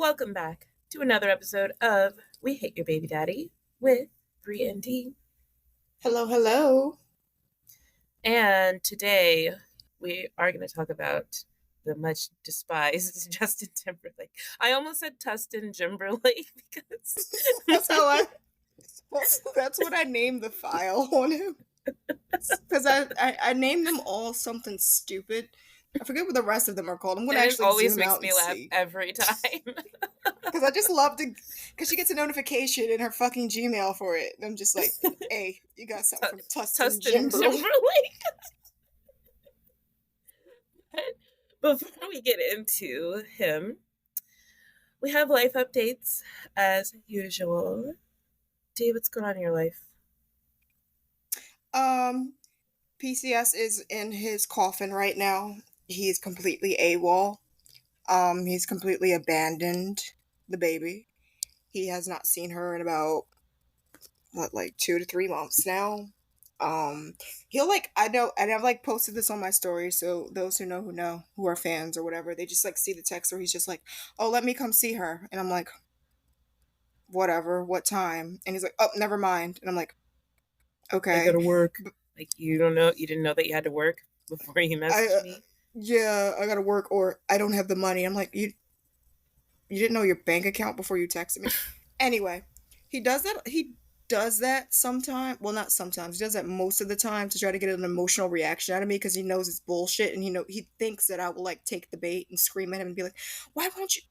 Welcome back to another episode of We Hate Your Baby Daddy with Bree and Dee. Hello, hello. And today we are going to talk about the much despised Justin Timberlake. I almost said Tustin Timberlake because That's how that's what I named the file on him. Because I named them all something stupid. I forget what the rest of them are called. I'm going to it actually always zoom makes out me and laugh see. every time. Because I just love to, because she gets a notification in her fucking Gmail for it. And I'm just like, hey, you got something from Tustin Tustin Timberlake. Timberlake. But before we get into him, we have life updates as usual. Dee, what's going on in your life? PCS is in his coffin right now. He's completely AWOL. He's completely abandoned the baby. He has not seen her in about like 2 to 3 months now. He'll I know, and I've posted this on my story, so those who know, who are fans or whatever, they just see the text where he's just like, "Oh, let me come see her," and I'm like, "Whatever, what time?" And he's like, "Oh, never mind," and I'm like, "Okay, I gotta work." Like you didn't know that you had to work before you messaged me. Yeah, I gotta work, or I don't have the money. I'm like, you didn't know your bank account before you texted me. Anyway, he does that sometimes. Well, not sometimes. He does that most of the time to try to get an emotional reaction out of me because he knows it's bullshit, and he thinks that I will take the bait and scream at him and be like, "Why won't you?"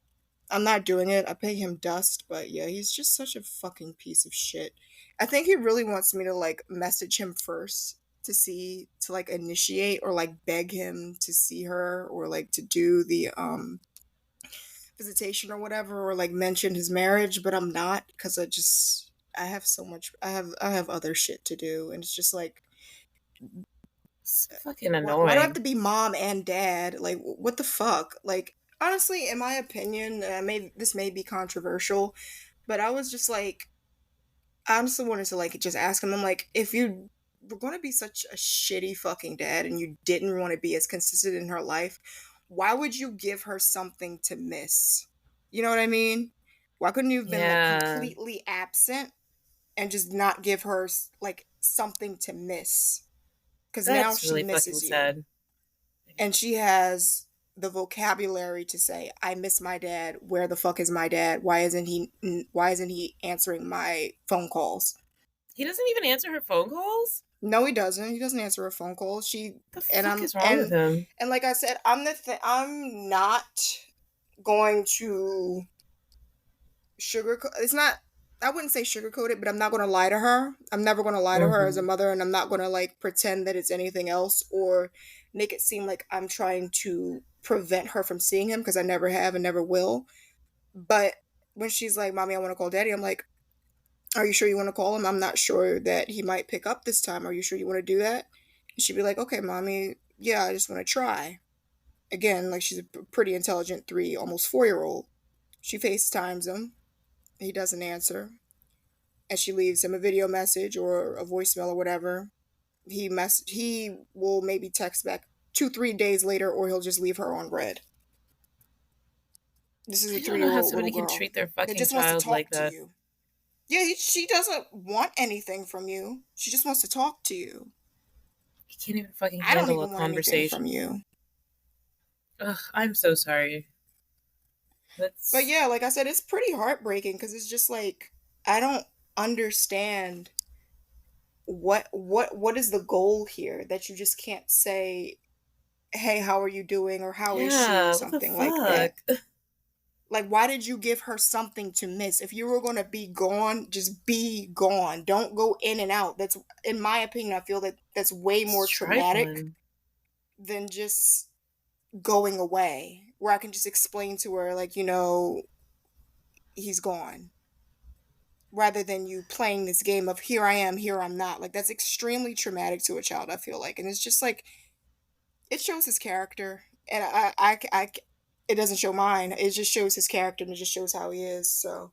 I'm not doing it. I pay him dust, but yeah, he's just such a fucking piece of shit. I think he really wants me to message him first to initiate or beg him to see her or to do the visitation or whatever, or mention his marriage, but I'm not, because I have so much, I have other shit to do, and it's just It's fucking why do I have annoying. to be mom and dad? What the fuck? Honestly, in my opinion, this may be controversial, but I was just I honestly wanted to just ask him. I'm like, if you were going to be such a shitty fucking dad and you didn't want to be as consistent in her life, why would you give her something to miss? You know what I mean? Why couldn't you have been Yeah, completely absent and just not give her something to miss? Because now that's she really fucking misses you, sad. and she has the vocabulary to say, "I miss my dad. Where the fuck is my dad? Why isn't he answering my phone calls?" He doesn't even answer her phone calls. No, he doesn't. He doesn't answer her phone calls. The And fuck I'm is wrong with him? and like I said, I'm not going to sugarcoat. It's not. I wouldn't say sugarcoat it, but I'm not going to lie to her. I'm never going to lie to her as a mother, and I'm not going to pretend that it's anything else or make it seem like I'm trying to prevent her from seeing him, because I never have and never will. But when she's like, "Mommy, I want to call Daddy," I'm like, "Are you sure you want to call him? I'm not sure that he might pick up this time. Are you sure you want to do that?" And she'd be like, "Okay, Mommy, yeah, I just want to try." Again, she's a pretty intelligent 3, almost 4-year-old. She FaceTimes him. He doesn't answer. And she leaves him a video message or a voicemail or whatever. He will maybe text back 2-3 days later, or he'll just leave her on red. This is I a don't know how 3-year-old little somebody can girl treat their that fucking just wants to child like talk to that. you. Yeah, she doesn't want anything from you. She just wants to talk to you. He can't even fucking I don't handle a even want anything from conversation. you. Ugh, I'm so sorry. But That's yeah, like I said, it's pretty heartbreaking, because it's just I don't understand what is the goal here, that you just can't say, "Hey, how are you doing?" or "How is she?" or yeah. What the something like that. fuck? Why did you give her something to miss? If you were going to be gone, just be gone. Don't go in and out. That's, in my opinion, I feel that that's way more It's traumatic trifling. than just going away, where I can just explain to her, he's gone, rather than you playing this game of here I am, here I'm not. That's extremely traumatic to a child, I feel like. And it's just it shows his character. And it doesn't show mine. It just shows his character, and it just shows how he is. So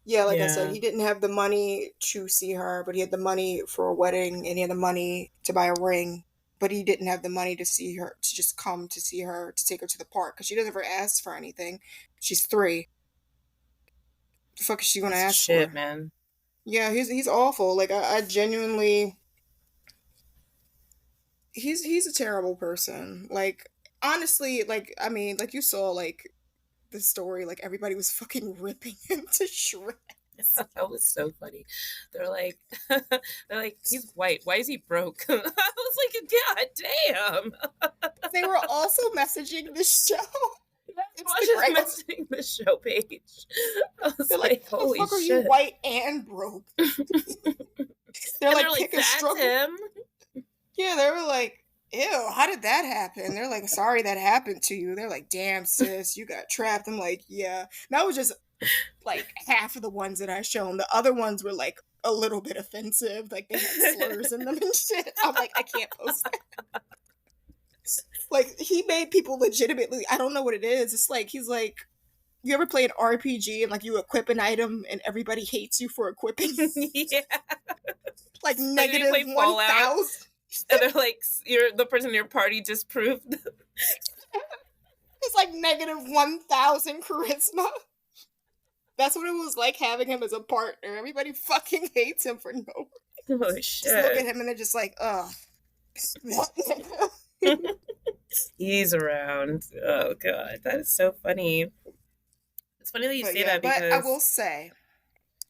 yeah, like I said, Yeah. he didn't have the money to see her, but he had the money for a wedding, and he had the money to buy a ring. But he didn't have the money to see her, to just come to see her, to take her to the park, because she doesn't ever ask for anything. She's 3. The fuck is she gonna Piece of ask shit, for? man. Yeah, he's awful. Like I genuinely, he's a terrible person. Like honestly, like I mean, like you saw like the story, like everybody was fucking ripping him to shreds. That was so funny. They're like, they're like, he's white. Why is he broke? I was like, God damn. They were also messaging the show I was just Instagram. messaging the show page. I was They're like, like, how the holy fuck are you shit. white and broke? They're And they're like, like, pick a that's struggle. him. Yeah, they were like, ew, how did that happen? They're like, sorry that happened to you. They're like, damn, sis, you got trapped. I'm like, yeah. That was just like half of the ones that I shown. The other ones were like a little bit offensive. Like they had slurs in them and shit. I'm like, I can't post that. Like he made people legitimately, I don't know what it is. It's like he's like, you ever play an RPG and like you equip an item and everybody hates you for equipping? Yeah. Like Like when you negative play Fallout 1,000. and they're like, you're the person in your party disproved. It's like negative 1,000 charisma. That's what it was like having him as a partner. Everybody fucking hates him for no reason. Oh Just look shit. at him and they're just like, ugh. He's around. Oh god, that is so funny. It's funny that you But say yeah, that but I will because say,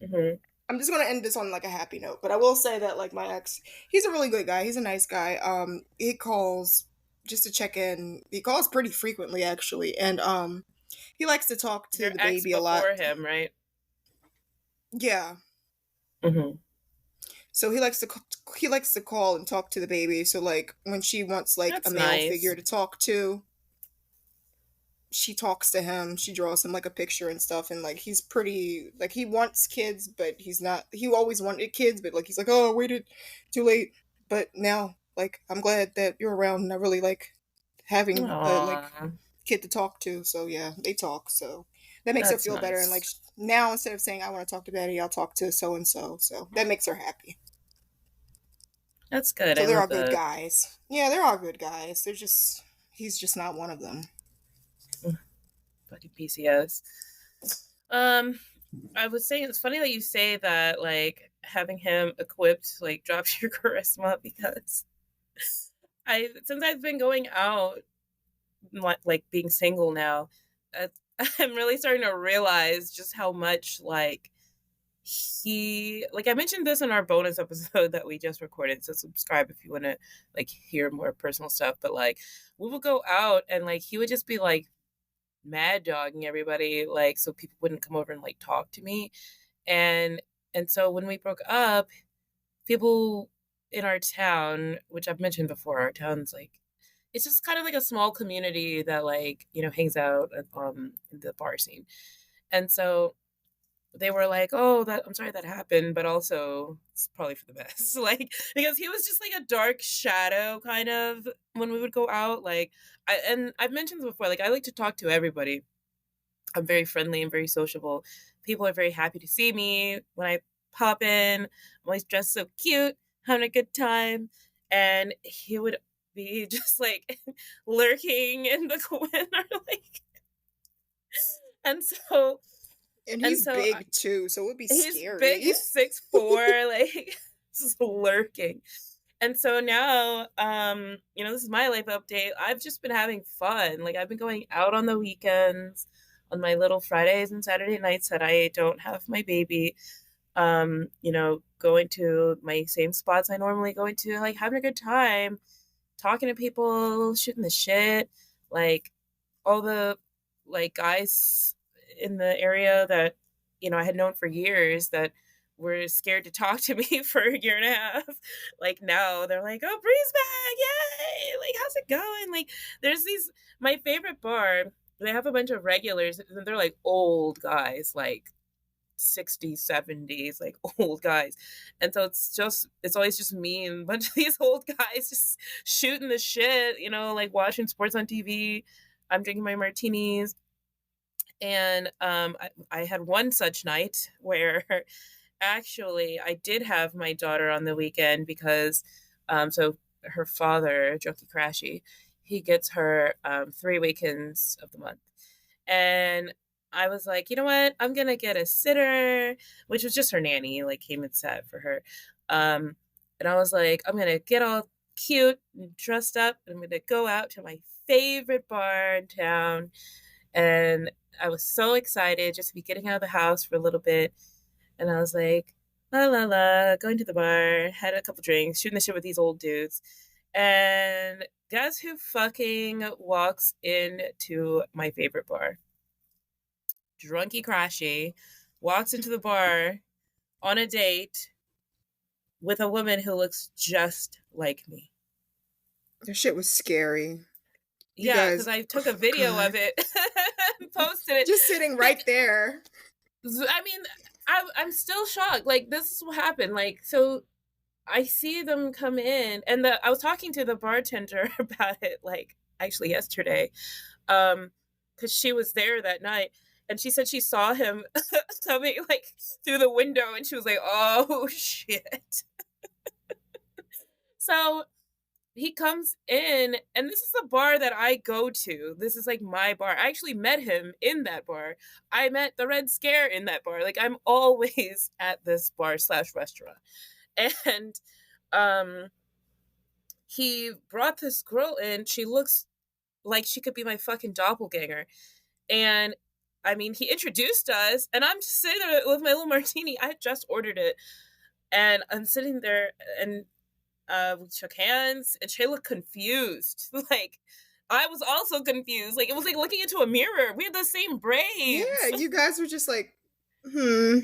Mhm. I'm just gonna end this on like a happy note. But I will say that like my ex, he's a really good guy. He's a nice guy. He calls just to check in. He calls pretty frequently actually, and he likes to talk to Your the ex baby a lot. before him, right? Yeah. Hmm. So he likes to call and talk to the baby. So like when she wants like a That's male figure nice. to talk to, she talks to him. She draws him like a picture and stuff. And like he's pretty like he wants kids, but he's not. He always wanted kids, but like he's like, oh, I waited too late. But now like I'm glad that you're around, and I really like having a like Aw, kid to talk to. So yeah, they talk. So that makes her that's feel better. And like nice. now instead of saying I want to talk to daddy, I'll talk to so and so. So that makes her happy. That's good. So I there love are good that. guys. Yeah, there are good guys. They're just he's just not one of them. Buddy PCOS. Um, I was saying it's funny that you say that like having him equipped like drops your charisma because I since I've been going out like being single now, uh, I'm really starting to realize just how much like he like I mentioned this in our bonus episode that we just recorded. So subscribe if you want to like hear more personal stuff. But like we would go out and like he would just be like mad dogging everybody like so people wouldn't come over and like talk to me and so when we broke up people in our town, which I've mentioned before, our town's like it's just kind of like a small community that like hangs out in the bar scene. And so they were like, oh, that I'm sorry that happened, but also it's probably for the best. Like because he was just like a dark shadow kind of when we would go out. Like I've mentioned this before, like I like to talk to everybody. I'm very friendly and very sociable. People are very happy to see me when I pop in. I'm always dressed so cute, having a good time. And he would be just like lurking in the corner, like, and so, And and he's so big too, so it would be he's big, scary. he's 6'4", like, just lurking. And so now, this is my life update. I've just been having fun. Like I've been going out on the weekends, on my little Fridays and Saturday nights that I don't have my baby. Going to my same spots I normally go into, like having a good time, talking to people, shooting the shit. Like all the like guys in the area that I had known for years that were scared to talk to me for a year and a half. Like now they're like, "Oh, Bree's back! Yay! Like, how's it going?" Like, there's these my favorite bar. They have a bunch of regulars, and they're like old guys, like 60s, 70s, like old guys. And so it's always just me and a bunch of these old guys just shooting the shit, like watching sports on TV. I'm drinking my martinis. And I had one such night where actually I did have my daughter on the weekend because so her father, Jokey Crashy, he gets her 3 weekends of the month. And I was like, you know what? I'm gonna get a sitter, which was just her nanny, like came and sat for her. Um, and I was like, I'm gonna get all cute and dressed up. And I'm gonna go out to my favorite bar in town. And I was so excited just to be getting out of the house for a little bit. And I was like, la la la, going to the bar, had a couple drinks, shooting the shit with these old dudes. And guess who fucking walks into my favorite bar? Drunky Crashy walks into the bar on a date with a woman who looks just like me. That shit was scary. You Yeah, because guys, I took a oh video God. of it and posted it. Just sitting right Like, there. I mean, I'm still shocked. Like, this is what happened. Like, so I see them come in, and I was talking to the bartender about it, like, actually yesterday, because she was there that night, and she said she saw him coming, like, through the window, and she was like, "Oh shit!" So he comes in, and this is a bar that I go to. This is like my bar. I actually met him in that bar. I met the Red Scare in that bar. Like, I'm always at this bar slash restaurant, and um he brought this girl in. She looks like she could be my fucking doppelganger. And I mean, he introduced us, and I'm just sitting there with my little martini. I had just ordered it, and I'm sitting there, and we shook hands, and she looked confused. Like, I was also confused. Like, it was like looking into a mirror. We had the same Yeah, braids. you guys were just like, hmm.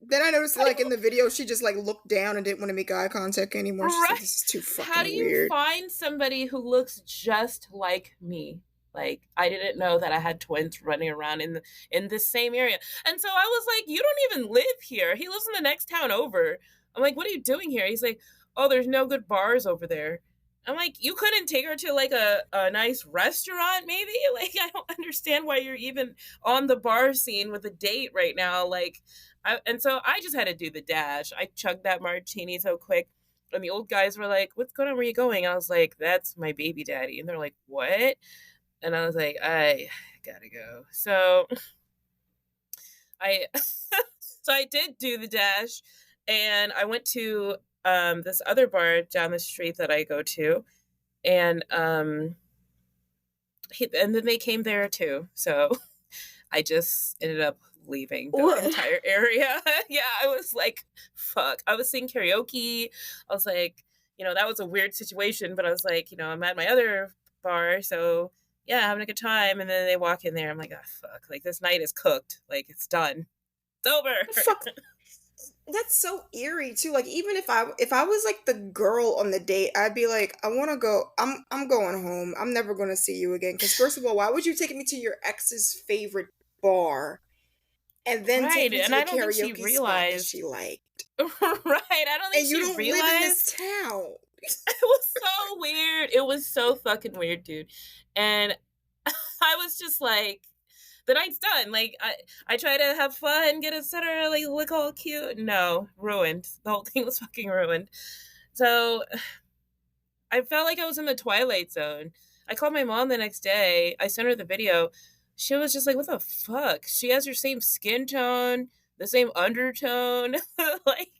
Then I noticed, How do like, you in the video, she just, like, looked down and didn't want to make eye contact anymore. She's like, right? this is too How do fucking you weird. find somebody who looks just like me? Like, I didn't know that I had twins running around in this same area. And so I was like, "You don't even live here." He lives in the next town over. I'm like, "What are you doing here?" He's like, "Oh, there's no good bars over there." I'm like, "You couldn't take her to like a nice restaurant maybe?" Like, I don't understand why you're even on the bar scene with a date right now. Like, and so I just had to do the dash. I chugged that martini so quick. And the old guys were like, "What's going on? Where are you going?" I was like, "That's my baby daddy." And they're like, "What?" And I was like, "I gotta go." So I so I did do the dash, and I went to this other bar down the street that I go to, and and then they came there too. So I just ended up leaving the Ugh. entire area. Yeah, I was like, fuck. I was singing karaoke. I was like, that was a weird situation, but I was like, I'm at my other bar, so yeah, having a good time. And then they walk in there. I'm like, oh, fuck. Like, this night is cooked. Like, it's done. It's over. Fuck. That's so eerie too. Like, even if I was like the girl on the date, I'd be like, I want to go. I'm going home. I'm never going to see you again. Because first of all, why would you take me to your ex's favorite bar and then take Right. me to And the I don't think she karaoke spot that realized. she liked? Right. I don't think And you she don't live in realized. this town. It was so weird. It was so fucking weird, dude. And I was just like, the night's done. Like, I try to have fun, get a sitter, like look all cute. No, ruined. The whole thing was fucking ruined. So I felt like I was in the Twilight Zone. I called my mom the next day. I sent her the video. She was just like, "What the fuck? She has your same skin tone, the same undertone." Like,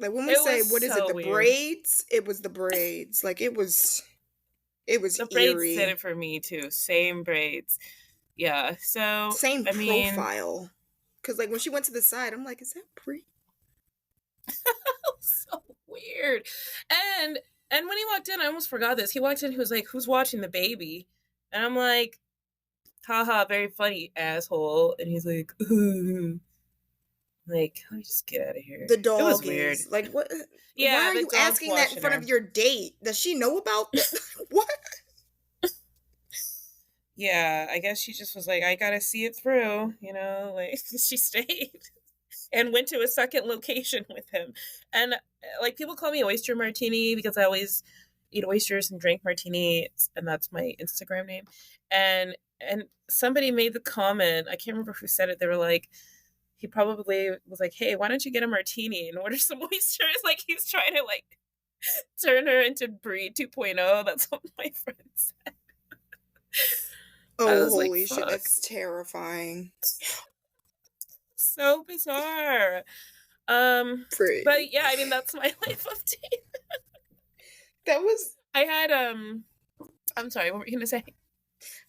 Like, when we it say, was what is it, so the weird. braids? It was the braids. Like, it was The braids did eerie. it for me too. Same braids. Yeah. So Same I mean, profile. Because, like, when she went to the side, I'm like, is that Brie? so weird. And and when he walked in, I almost forgot this. He walked in, he was like, "Who's watching the baby?" And I'm like, "Haha, very funny, asshole." And he's like, like, let me just get out of here. The It was dog weird. is. Like, what? Why Yeah, are the you dog's asking that in watching front of her. your date? Does she know about that? What? Yeah, I guess she just was like, I gotta see it through, like she stayed and went to a second location with him. And like, people call me Oyster Martini because I always eat oysters and drink martinis, and that's my Instagram name. And somebody made the comment, I can't remember who said it, they were like, he probably was like, "Hey, why don't you get a martini and order some oysters?" Like, he's trying to like turn her into Brie 2.0. That's what my friend said. I Oh, was like, holy shit, fuck. that's terrifying. So bizarre. But Pretty. yeah, I mean that's my life update. That was I had I'm sorry, what were you gonna say?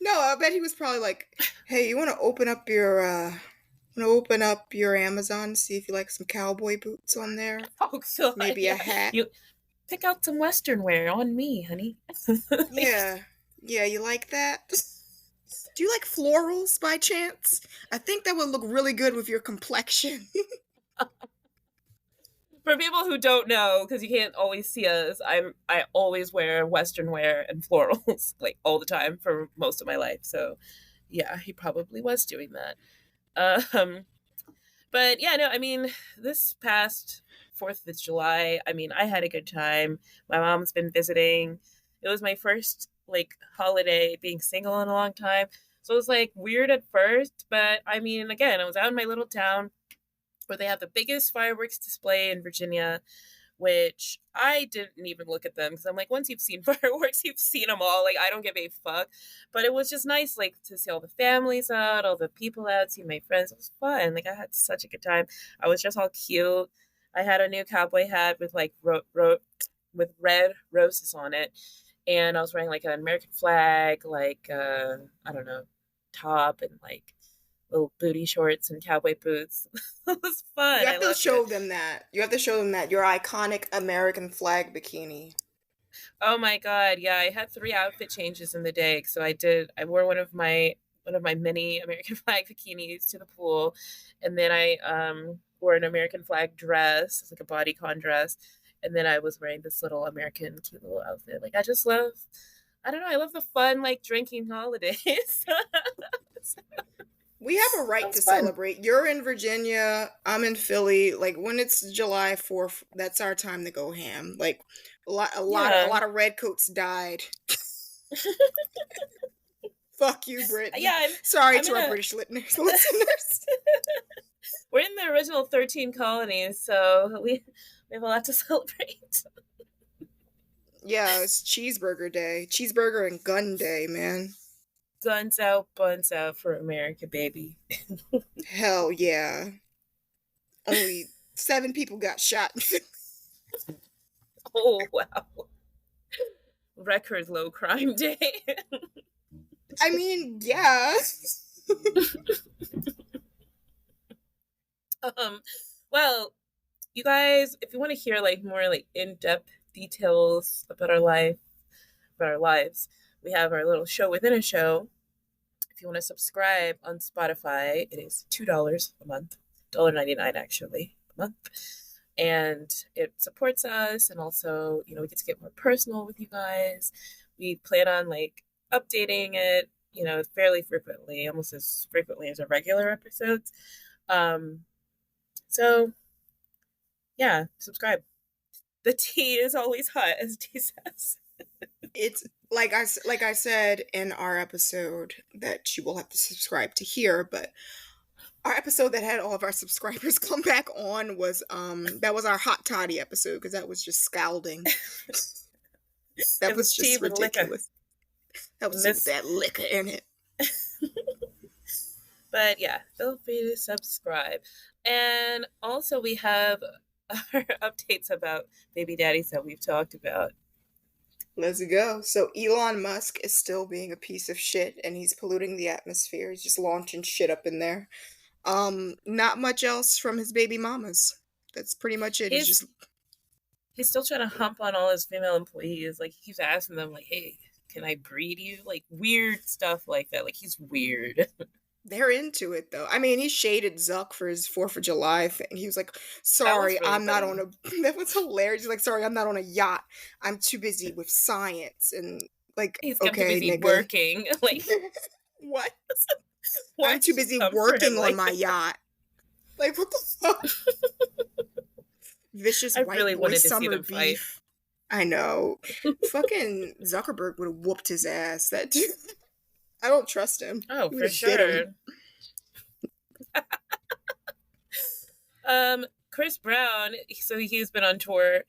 no, I bet he was probably like, "Hey, you want to open up your Amazon, see if you like some cowboy boots on there, Oh god, maybe a yeah. hat." You pick out some Western wear on me, honey. Like, Yeah. Yeah, you like that? Do you like florals by chance? I think that would look really good with your complexion. for people who don't know, because you can't always see us, I always wear Western wear and florals like all the time for most of my life. So yeah, he probably was doing that. Um, but yeah, no, I mean, this past 4th of July, I mean, I had a good time. My mom's been visiting. It was my first like holiday being single in a long time. So it was like weird at first, but I mean, again, I was out in my little town where they have the biggest fireworks display in Virginia, which I didn't even look at them because I'm like, once you've seen fireworks, you've seen them all. Like, I don't give a fuck. But it was just nice, like, to see all the families out, all the people out, see my friends. It was fun. Like, I had such a good time. I was just all cute. I had a new cowboy hat with like with red roses on it, and I was wearing like an American flag, like I don't know, top and like little booty shorts and cowboy boots. It was You fun. I have to loved show it. them that. You have to show them that your iconic American flag bikini. Oh my god, yeah, I had 3 outfit changes in the day. So I wore one of my mini American flag bikinis to the pool, and then I wore an American flag dress, it's like a bodycon dress, and then I was wearing this little American cute little outfit. Like I don't know, I love the fun like drinking holidays. We have a right Sounds to fun. celebrate. You're in Virginia, I'm in Philly. Like when it's July 4th, that's our time to go ham. Like a Yeah. lot of redcoats died. Fuck you, Yeah, Britain. I'm Sorry I'm to in our a British listeners. we're in the original 13 colonies, so we have a lot to celebrate. Yeah, it's cheeseburger day. Cheeseburger and gun day, man. Guns out, buns out for America, baby. Hell yeah. Only 7 people got shot. Oh wow. Record low crime day. I mean, yeah. um well, you guys, if you want to hear like more like in-depth details about our lives, we have our little show within a show. If you want to subscribe on Spotify, it is $2 a month, $1.99 actually a month. And it supports us, and also, we get to get more personal with you guys. We plan on like updating it, fairly frequently, almost as frequently as our regular episodes. Um, so yeah, subscribe. The tea is always hot, as T says. It's like I said in our episode that you will have to subscribe to here, but our episode that had all of our subscribers come back on was that was our hot toddy episode because that was just scalding. That It was was tea just with liquor. ridiculous. That was with Miss, that liquor in it. but yeah, feel free to subscribe. And also, we have our updates about baby daddies that we've talked about. Let's go. So Elon Musk is still being a piece of shit and he's polluting the atmosphere. He's just launching shit up in there. Not much else from his baby mamas. That's pretty much it. He's He's just he's still trying to hump on all his female employees. Like he keeps asking them, like, "Hey, can I breed you?" Like weird stuff like that. Like he's weird. they're into it though. I mean, he shaded Zuck for his 4th of July thing. He was like, That was "Sorry, really I'm not on funny. a." That was hilarious. He's like, "Sorry, I'm not on a yacht. I'm too busy with science." And like, He's kept too okay, busy nigga. working. Like What? I'm why'd too you busy come for him working on like my that? yacht. Like, what the fuck? Vicious I white really boy wanted to see summer them fight. beef. I know. Fucking Zuckerberg would have whooped his ass. That dude. I don't trust him. Oh, He would for have bit him. sure. Chris Brown, so he's been on tour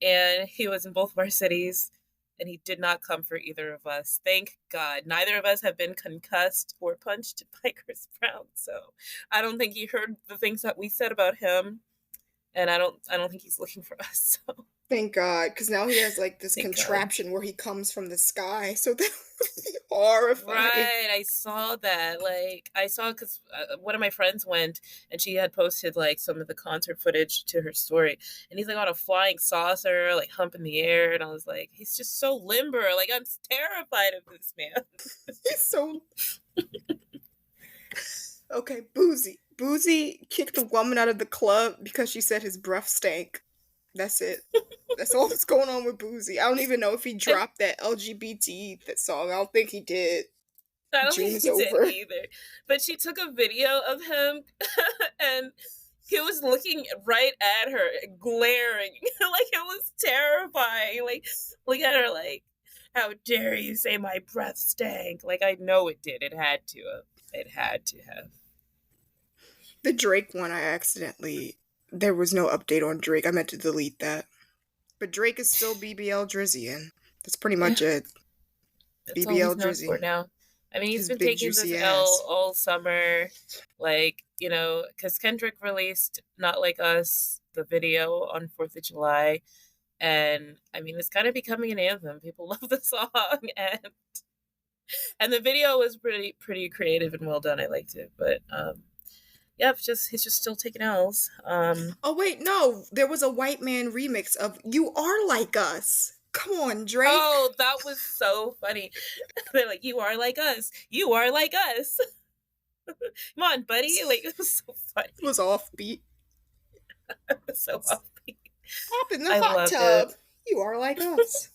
and he was in both of our cities. and he did not come for either of us. Thank God. Neither of us have been concussed or punched by Chris Brown. So I don't think he heard the things that we said about him, and I don't think he's looking for us. So Thank God, because now he has like this thank God. contraption where he comes from the sky, so that would be horrifying. Right, I saw that. Like, I saw because one of my friends went and she had posted like some of the concert footage to her story, and he's like on a flying saucer, like humping the air, and I was like, he's just so limber. Like, I'm terrified of this man. He's so okay. Boozy. Boozy kicked the woman out of the club because she said his breath stank. That's it. That's all that's going on with Boozy. I don't even know if he And dropped that LGBT that song. I don't think he did. I don't think June is he did over. either. But she took a video of him and he was looking right at her, glaring. Like it was terrifying. Like look at her like, how dare you say my breath stank? Like I know it did. It had to have. It had to have. The Drake one, there was no update on Drake. I meant to delete that. But Drake is still BBL Drizzy, and that's pretty Yeah, much it. that's all BBL he's known for Drizzy. now. I mean, he's His been big taking this juicy L ass. all summer, like, because Kendrick released Not Like Us, the video on 4th of July. And I mean, it's kind of becoming an anthem. People love the song, and the video was pretty creative and well done. I liked it, but yeah, he's just still taking L's. Oh wait, no, there was a white man remix of "You Are Like Us." Come on, Drake. Oh, that was so funny. They're like, "You are like us. You are like us." Come on, buddy. Like it was so funny. It was offbeat. It was so funny. Hop in the I hot loved tub. it. You are like us.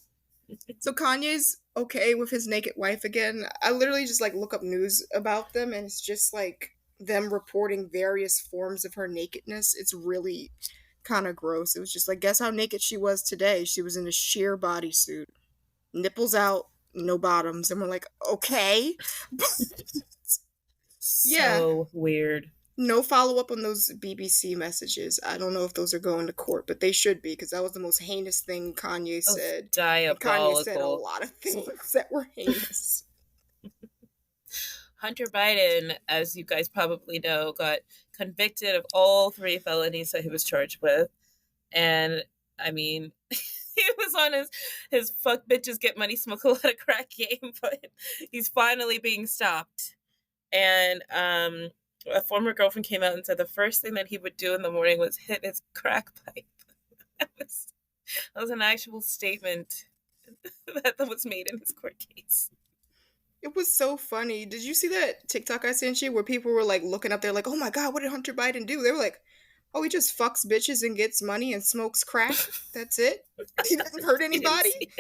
So Kanye's okay with his naked wife again. I literally just like look up news about them, and it's just like them reporting various forms of her nakedness. It's really kind of gross. It was just like, guess how naked she was today? She was in a sheer bodysuit, nipples out, no bottoms, and we're like, okay. Yeah, So weird. no follow up on those BBC messages. I don't know if those are going to court, but they should be because that was the most heinous thing Kanye That was said. And Kanye said a diabolical. lot of things that were heinous. Hunter Biden, as you guys probably know, got convicted of all 3 felonies that he was charged with. And I mean, he was on his fuck bitches get money, smoke a lot of crack game, but he's finally being stopped. And a former girlfriend came out and said the first thing that he would do in the morning was hit his crack pipe. that was an actual statement that was made in his court case. It was so funny. Did you see that TikTok I sent you where people were like looking up there like, oh my god, what did Hunter Biden do? They were like, oh, he just fucks bitches and gets money and smokes crack. That's it. He didn't hurt anybody.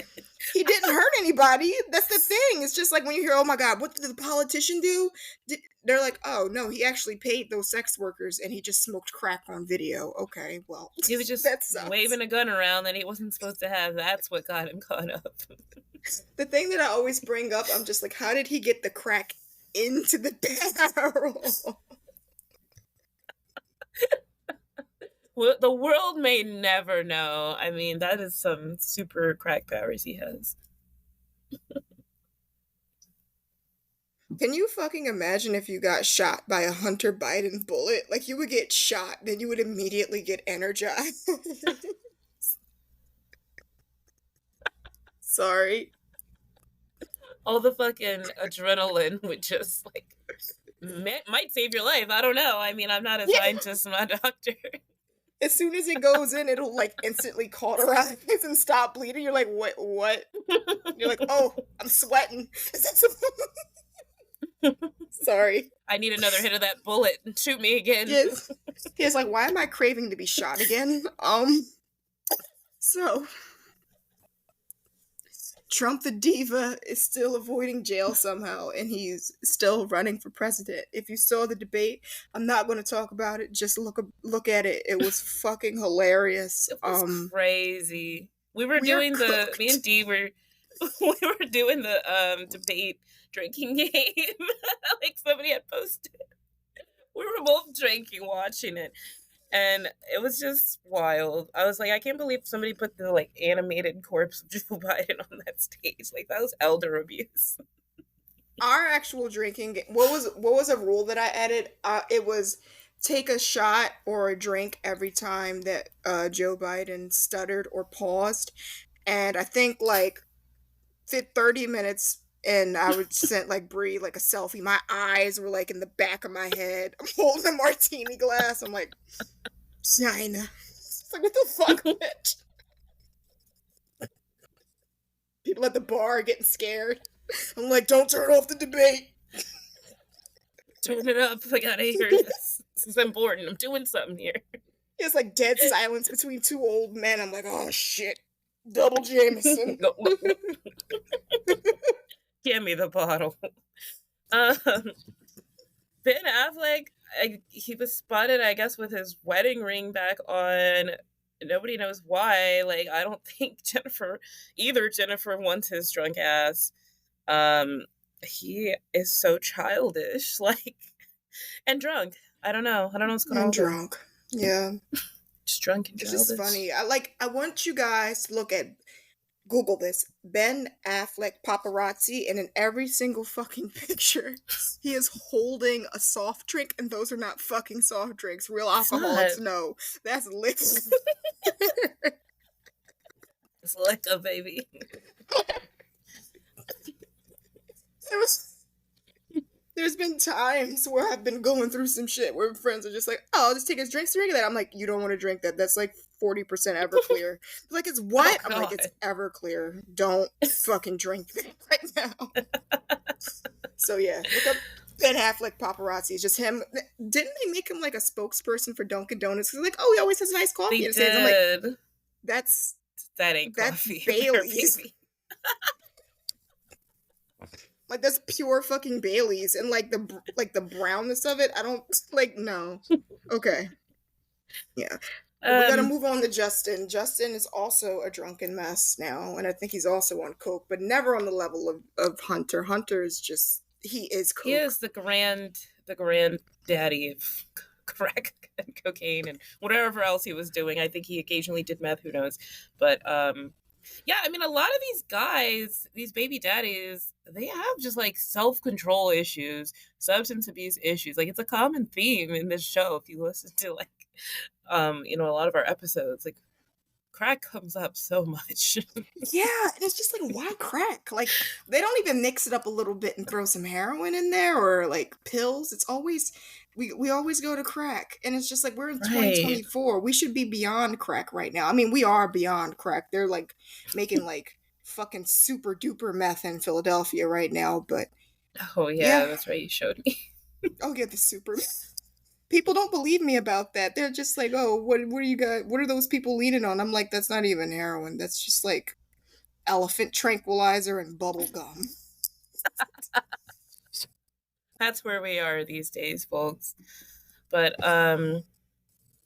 He didn't hurt anybody. That's the thing. It's just like when you hear, oh my god, what did the politician do? They're like, oh no, he actually paid those sex workers and he just smoked crack on video. Okay, well, He was just that sucks. waving a gun around that he wasn't supposed to have. That's what got him caught up. The thing that I always bring up, I'm just like, how did he get the crack into the barrel? Well, the world may never know. I mean, that is some super crack powers he has. Can you fucking imagine if you got shot by a Hunter Biden bullet? Like, you would get shot, then you would immediately get energized. Sorry. All the fucking adrenaline would just like might save your life. I don't know. I mean, I'm not a scientist. I'm not a doctor. As soon as it goes in, it'll like instantly cauterize and stop bleeding. You're like, what? You're like, oh, I'm sweating. Sorry. I need another hit of that bullet and shoot me again. Yes. He's like, why am I craving to be shot again? So Trump the diva is still avoiding jail somehow, and he's still running for president. If you saw the debate, I'm not going to talk about it. Just look at it. It was fucking hilarious. It was crazy. Me and Dee were doing the debate drinking game. Like somebody had posted. We were both drinking, watching it. And it was just wild. I was like, I can't believe somebody put the like animated corpse of Joe Biden on that stage. Like that was elder abuse. Our actual drinking, what was a rule that I added? It was take a shot or a drink every time that Joe Biden stuttered or paused. And I think like 30 minutes and I would send like Bree like a selfie. My eyes were like in the back of my head. I'm holding a martini glass. I'm like, China. It's like, what the fuck, bitch? People at the bar are getting scared. I'm like, don't turn off the debate. Turn it up. I gotta hear this. This is important. I'm doing something here. It's like dead silence between two old men. I'm like, oh shit. Double Jameson. Give me the bottle. Um, Ben Affleck, he was spotted, I guess, with his wedding ring back on. Nobody knows why. Like, I don't think either Jennifer wants his drunk ass. He is so childish, like, and drunk. I don't know. I don't know what's going on And with him. drunk. Yeah. Just drunk and It's childish. just funny. I want you guys to look at Google this. Ben Affleck paparazzi, and in every single fucking picture, he is holding a soft drink, and those are not fucking soft drinks. Real alcoholics know. That's liquor. It's liquor, baby. There's been times where I've been going through some shit where friends are just like, oh, I'll just take his drinks to drink that. I'm like, you don't want to drink that. That's like 40% Everclear. Like, it's what? Oh, I'm like, it's Everclear. Don't fucking drink that right now. So yeah, look up Ben Affleck paparazzi. It's just him. Didn't they make him like a spokesperson for Dunkin' Donuts? Because like, oh, he always has nice coffee. They did. I'm like, that ain't that's coffee. Bailey's. Like that's pure fucking Bailey's, and like the brownness of it, I don't like. No, okay, yeah. We gotta move on to Justin. Justin is also a drunken mess now, and I think he's also on coke, but never on the level of Hunter. Hunter is just he is coke. He is the granddaddy of crack and cocaine and whatever else he was doing. I think he occasionally did meth. Who knows? But yeah, I mean, a lot of these guys, these baby daddies, they have just like self-control issues, substance abuse issues. Like it's a common theme in this show. If you listen to like, a lot of our episodes, like crack comes up so much. Yeah, and it's just like, why crack? Like they don't even mix it up a little bit and throw some heroin in there or like pills. It's always we always go to crack, and it's just like we're in 2024. We should be beyond crack right now. I mean, we are beyond crack. They're like making like fucking super duper meth in Philadelphia right now, but oh yeah, that's right. You showed me. I'll get the super. People don't believe me about that. They're just like, oh, what do you got? What are those people leaning on? I'm like, that's not even heroin. That's just like elephant tranquilizer and bubble gum. That's where we are these days, folks. But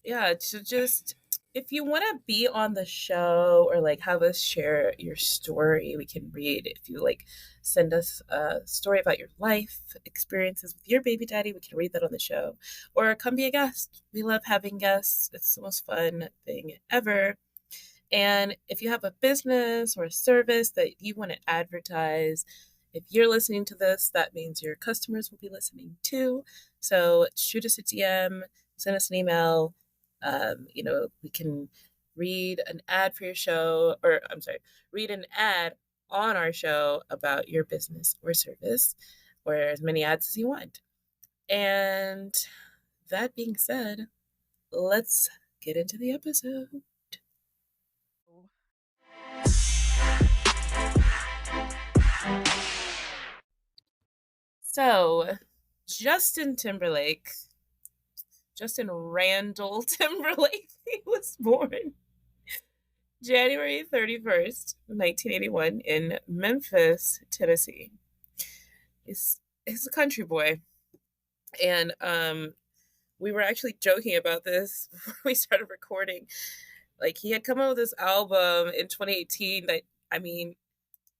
yeah, to just if you want to be on the show or like have us share your story, we can read. If you like send us a story about your life experiences with your baby daddy, we can read that on the show. Or come be a guest. We love having guests. It's the most fun thing ever. And if you have a business or a service that you want to advertise, if you're listening to this, that means your customers will be listening too. So shoot us a DM, send us an email. We can read an ad for your show, or I'm sorry, read an ad on our show about your business or service, or as many ads as you want. And that being said, let's get into the episode. So, Justin Randall Timberlake, he was born January 31st, 1981 in Memphis, Tennessee. He's a country boy. And we were actually joking about this before we started recording. Like he had come out with this album in 2018 that, I mean,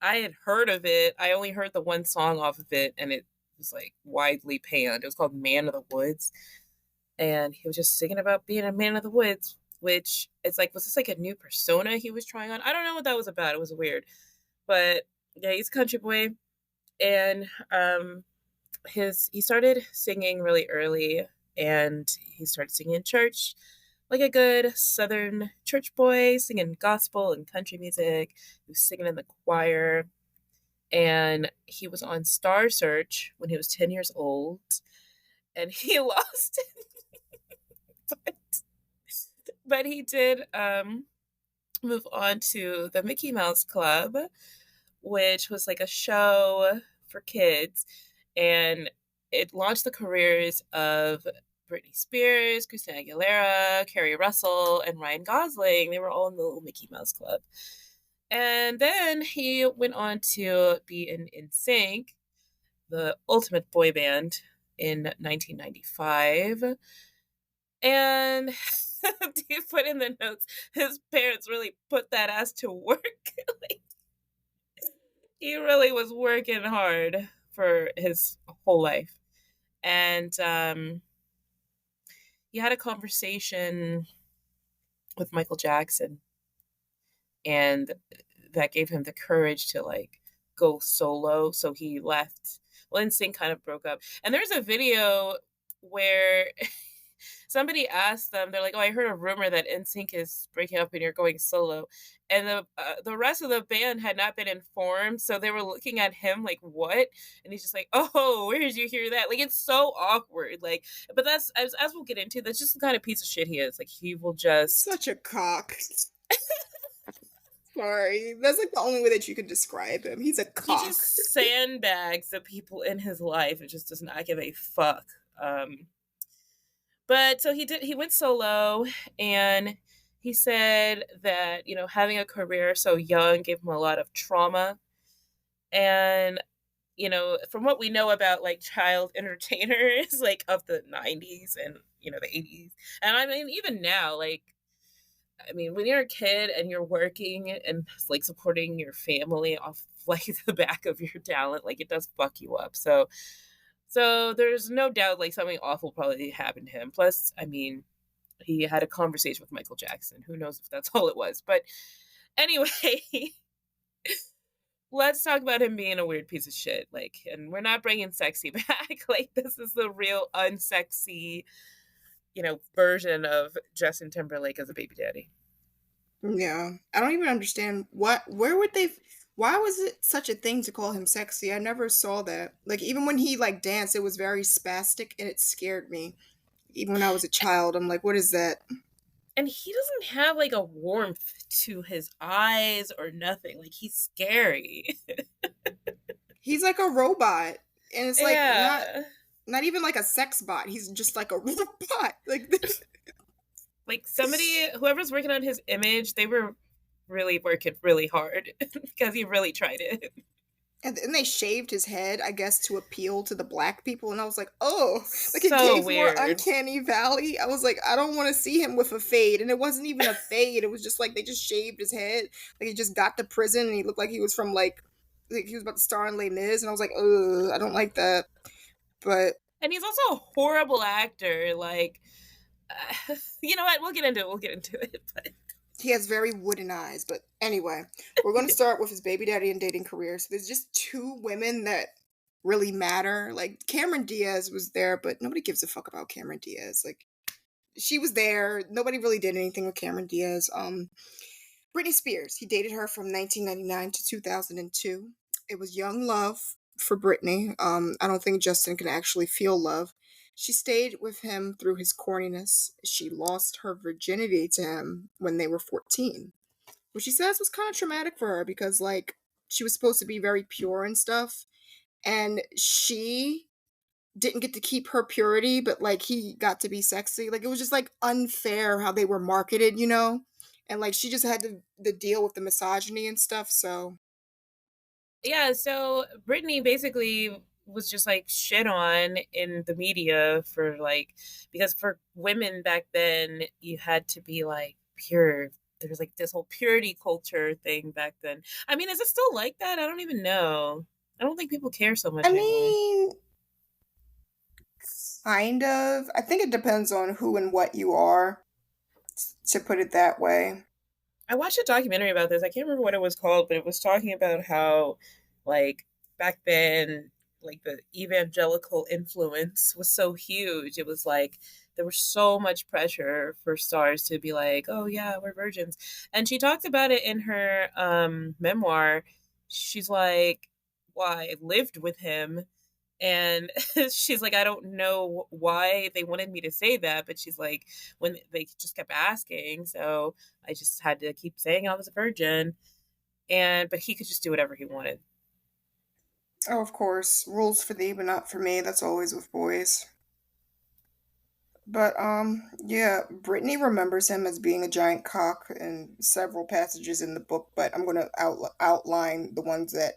I had heard of it. I only heard the one song off of it, and it was like widely panned. It was called Man of the Woods. and he was just singing about being a man of the woods, which it's like, was this like a new persona he was trying on? I don't know what that was about. It was weird. But yeah, he's a country boy. And he started singing really early, and he started singing in church like a good southern church boy, singing gospel and country music. He was singing in the choir, and he was on Star Search when he was 10 years old, and he lost it. But he did move on to the Mickey Mouse Club, which was like a show for kids, and it launched the careers of Britney Spears, Christina Aguilera, Carrie Russell, and Ryan Gosling. They were all in the little Mickey Mouse Club. And then he went on to be in NSYNC, the ultimate boy band, in 1995. And he put in the notes, his parents really put that ass to work. Like, he really was working hard for his whole life. And he had a conversation with Michael Jackson, and that gave him the courage to like go solo. So he left. Well, NSYNC kind of broke up, and there's a video where somebody asked them, they're like, "Oh, I heard a rumor that NSYNC is breaking up and you're going solo," and the rest of the band had not been informed, so they were looking at him like, "What?" And he's just like, "Oh, where did you hear that?" Like, it's so awkward. Like, but that's as we'll get into. That's just the kind of piece of shit he is. Like, he will just Such a cock. Sorry. That's like the only way that you could describe him. He's a he cock. just sandbags the people in his life and just does not give a fuck. But so he went solo, and he said that, having a career so young gave him a lot of trauma. And, from what we know about like child entertainers, like of the 90s and, the 80s. And I mean, even now, like, I mean, when you're a kid and you're working and like supporting your family off like the back of your talent, like it does fuck you up. So there's no doubt like something awful probably happened to him. Plus, I mean, he had a conversation with Michael Jackson. Who knows if that's all it was. But anyway, let's talk about him being a weird piece of shit. Like, and we're not bringing sexy back. Like, this is the real unsexy, version of Justin Timberlake as a baby daddy. Yeah. I don't even understand why was it such a thing to call him sexy? I never saw that. Like even when he like danced, it was very spastic and it scared me. Even when I was a child, I'm like, what is that? And he doesn't have like a warmth to his eyes or nothing. Like, he's scary. He's like a robot. And it's like not Yeah. not even like a sex bot. He's just like a robot. Like Like, whoever's working on his image, they were really working really hard because he really tried it. and then they shaved his head, I guess, to appeal to the black people. And I was like, oh, like it So gave more weird. uncanny valley. I was like, I don't want to see him with a fade. And it wasn't even a fade. It was just like they just shaved his head. Like he just got to prison and he looked like he was from like he was about to star in Les Mis. And I was like, ugh, I don't like that. But And he's also a horrible actor. Like, you know what? We'll get into it. We'll get into it. But he has very wooden eyes. But anyway, we're going to start with his baby daddy and dating career. So there's just two women that really matter. Like Cameron Diaz was there, but nobody gives a fuck about Cameron Diaz. Like she was there. Nobody really did anything with Cameron Diaz. Britney Spears. He dated her from 1999 to 2002. It was young love for Britney. I don't think Justin can actually feel love. She stayed with him through his corniness. She lost her virginity to him when they were 14, which she says was kind of traumatic for her because, like, she was supposed to be very pure and stuff. And she didn't get to keep her purity, but, like, he got to be sexy. Like, it was just, like, unfair how they were marketed, you know? And, like, she just had to deal with the misogyny and stuff, so. yeah, so Britney basically was just like shit on in the media for like, because for women back then, you had to be like pure. There's like this whole purity culture thing back then. I mean, is it still like that? I don't even know. I don't think people care so I much anymore. mean, Kind of. I think it depends on who and what you are, to put it that way. I watched a documentary about this. I can't remember what it was called, but it was talking about how, like, back then, like, the evangelical influence was so huge. It was like there was so much pressure for stars to be like, oh, yeah, we're virgins. And she talked about it in her memoir. She's like, well, I lived with him. And she's like, I don't know why they wanted me to say that, but she's like, when they just kept asking, so I just had to keep saying I was a virgin. And but he could just do whatever he wanted. Oh, of course, rules for thee, but not for me. That's always with boys. But yeah, Brittany remembers him as being a giant cock in several passages in the book, but I'm gonna outline the ones that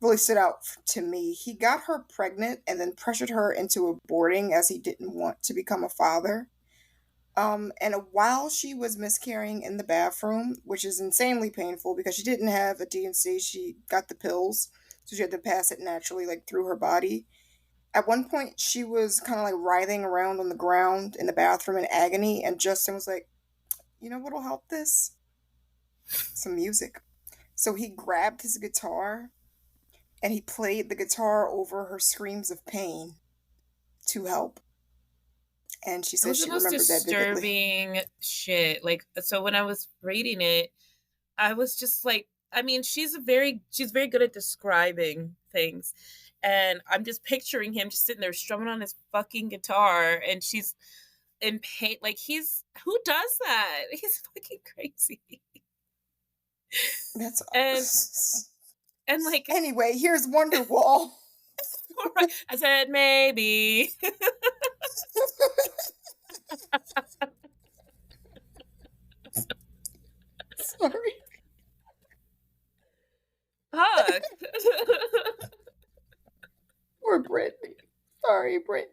really stood out to me. He got her pregnant and then pressured her into aborting as he didn't want to become a father. And while she was miscarrying in the bathroom, which is insanely painful because she didn't have a D&C, she got the pills, so she had to pass it naturally, like through her body. At one point, she was kind of like writhing around on the ground in the bathroom in agony, and Justin was like, "You know what'll help this? Some music." So he grabbed his guitar and he played the guitar over her screams of pain to help. And she It says was the she most remembers that vividly. disturbing shit. Like, so when I was reading it, I was just like, I mean, she's very good at describing things. And I'm just picturing him just sitting there strumming on his fucking guitar, and she's in pain. Like, he's who does that? He's fucking crazy. That's And and like, anyway. Here's Wonderwall. I said maybe. Sorry, Fuck. poor Brittany. Sorry, Brittany.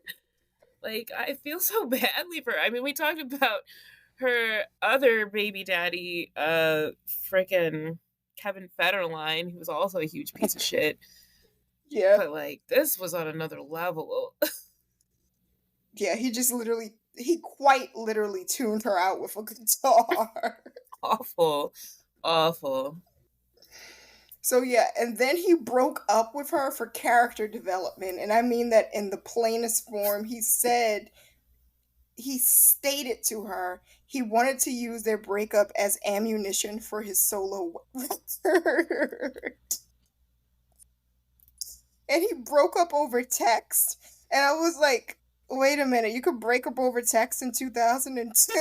Like, I feel so badly for her. I mean, we talked about her other baby daddy, freaking Kevin Federline, who was also a huge piece of shit. Yeah, But like, this was on another level. yeah. He quite literally tuned her out with a guitar. Awful. Awful. So yeah, and then he broke up with her for character development, and I mean that in the plainest form. He stated to her he wanted to use their breakup as ammunition for his solo record. And he broke up over text. And I was like, wait a minute, you could break up over text in 2002?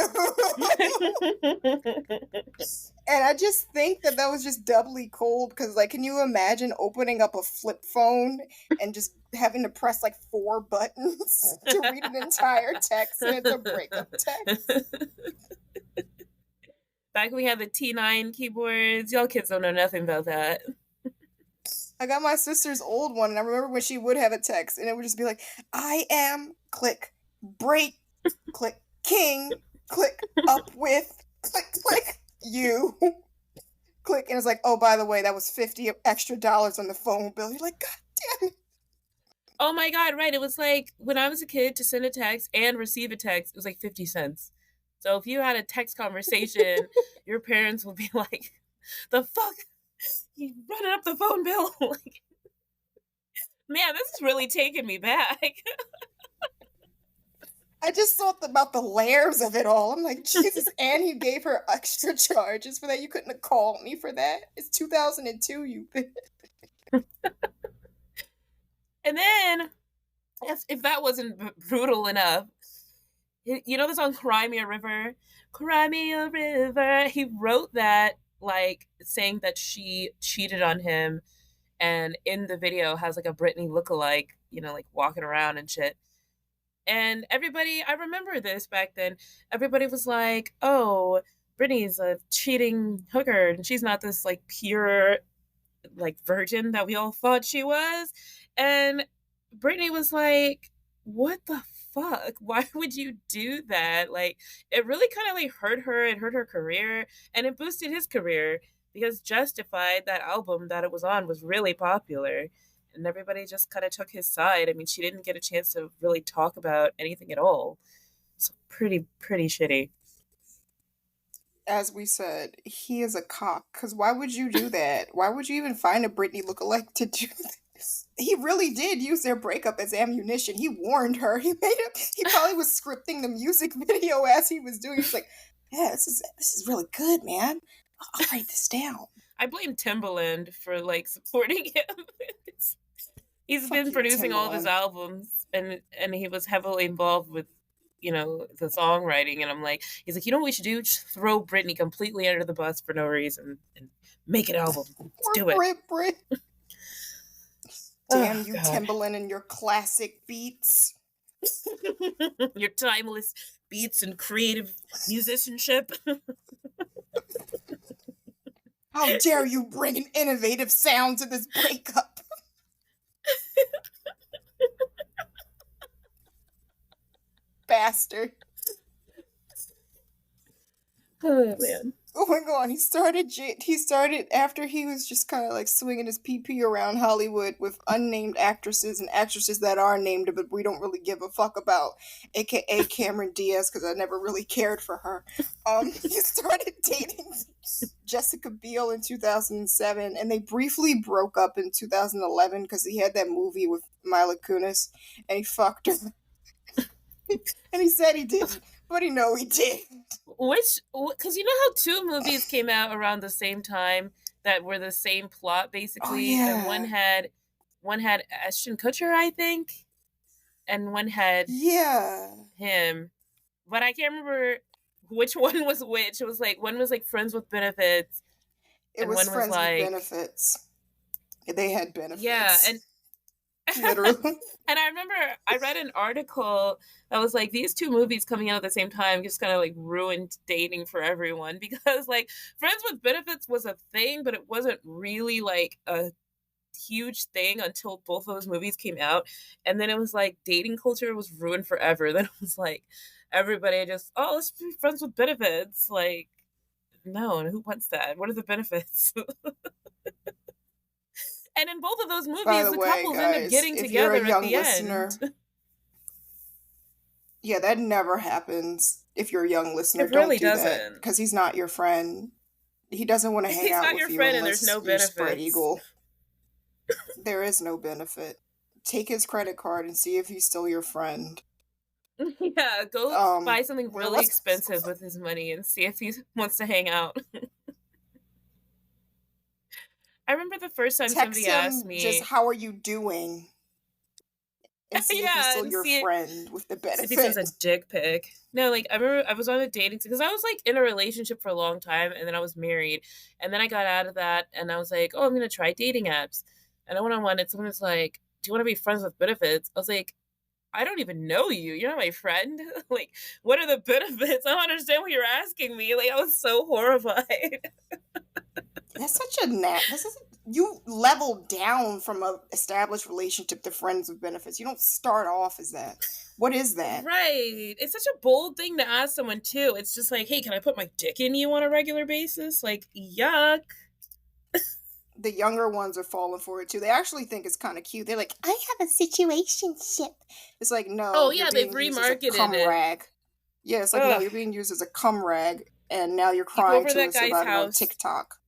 And I just think that was just doubly cold because, like, can you imagine opening up a flip phone and just having to press like 4 buttons to read an entire text and it's a breakup text? Back when we had the T9 keyboards, y'all kids don't know nothing about that. I got my sister's old one, and I remember when she would have a text, and it would just be like, "I am click break click king click up with click click you click," and it's like, "Oh, by the way, that was $50 extra on the phone bill." You're like, "God damn it!" Oh my god, right. It was like when I was a kid to send a text and receive a text, it was like 50 cents. So if you had a text conversation, your parents would be like, the fuck? You running up the phone bill? Like, man, this is really taking me back. I just thought about the layers of it all. I'm like, Jesus, and he gave her extra charges for that. You couldn't have called me for that. It's 2002, you bitch. And then, if that wasn't brutal enough, you know the song Cry Me a River? Cry Me a River. He wrote that, like, saying that she cheated on him, and in the video has like a Britney lookalike, you know, like walking around and shit. And everybody, I remember this back then, everybody was like, oh, Britney's a cheating hooker, and she's not this like pure like virgin that we all thought she was. And Britney was like, what the fuck? Why would you do that? Like, it really kind of like hurt her. It hurt her career, and it boosted his career because Justified, that album that it was on, was really popular. and everybody just kind of took his side. I mean, she didn't get a chance to really talk about anything at all. So pretty shitty. As we said, he is a cock. Because why would you do that? Why would you even find a Britney lookalike to do this? He really did use their breakup as ammunition. He warned her. He made it. He probably was scripting the music video as he was doing. He's like, "Yeah, this is really good, man. I'll write this down." I blame Timbaland for like supporting him. He's Fuck been you, producing all of his Timbaland. albums, and he was heavily involved with the songwriting. And I'm like, he's like, you know what we should do? Just throw Britney completely under the bus for no reason and make an album. Let's Poor do it. Brit. Damn Oh you, God. Timbaland, and your classic beats. Your timeless beats and creative musicianship. How dare you bring an innovative sound to this breakup? Bastard. Oh man. Oh my god, he started after he was just kind of like swinging his PP around Hollywood with unnamed actresses and actresses that are named but we don't really give a fuck about, aka Cameron Diaz, because I never really cared for her. He started dating Jessica Biel in 2007, and they briefly broke up in 2011 because he had that movie with Mila Kunis, and he fucked her. And he said he didn't, but he did. Because you know how two movies came out around the same time that were the same plot Oh basically, and yeah. one had Ashton Kutcher, I think, and one had Yeah. him, but I can't remember which one was which. It was like one was like Friends with Benefits, It and was one was friends with like benefits. They had yeah, benefits. and Literally. and I remember I read an article that was like these two movies coming out at the same time just kind of like ruined dating for everyone because like Friends with Benefits was a thing, but it wasn't really like a huge thing until both of those movies came out. And then it was like dating culture was ruined forever. Then it was like everybody just, oh, let's be friends with benefits. Like, no, and who wants that? What are the benefits? And in both of those By movies, the the way, couples end up guys, getting if you're a together at young the end. listener, yeah, that never happens. If you're a young listener, It don't really do that doesn't. because he's not your friend. He doesn't want to hang He's out not your with you friend and there's unless no you're spread benefits. eagle. There is no benefit. Take his credit card and see if he's still your friend. Yeah, go buy something Where really was expensive with his money and see if he wants to hang out. I remember the first time text somebody asked him just me, how are you doing and see if he's yeah, still and your friend with the see if he sends benefit. a dick pic. No, like I remember I was on a dating because I was like in a relationship for a long time and then I was married and then I got out of that and I was like, oh, I'm gonna try dating apps. And I went on one and someone was like, do you want to be friends with benefits? I was like, I don't even know you. You're not my friend. Like, what are the benefits? I don't understand what you're asking me. Like, I was so horrified. That's such a this is you level down from a established relationship to friends with benefits. You don't start off as that. What is that? Right. It's such a bold thing to ask someone, too. It's just like, hey, can I put my dick in you on a regular basis? Like, yuck. The younger ones are falling for it too. They actually think it's kind of cute. They're like, I have a situationship. It's like, Oh, no, you're yeah, they've being used as a remarketed cum it. rag. Yeah, it's like, no, Ugh. you're being used as a cum rag, and now you're You go crying over to that us guy's about it on house. TikTok.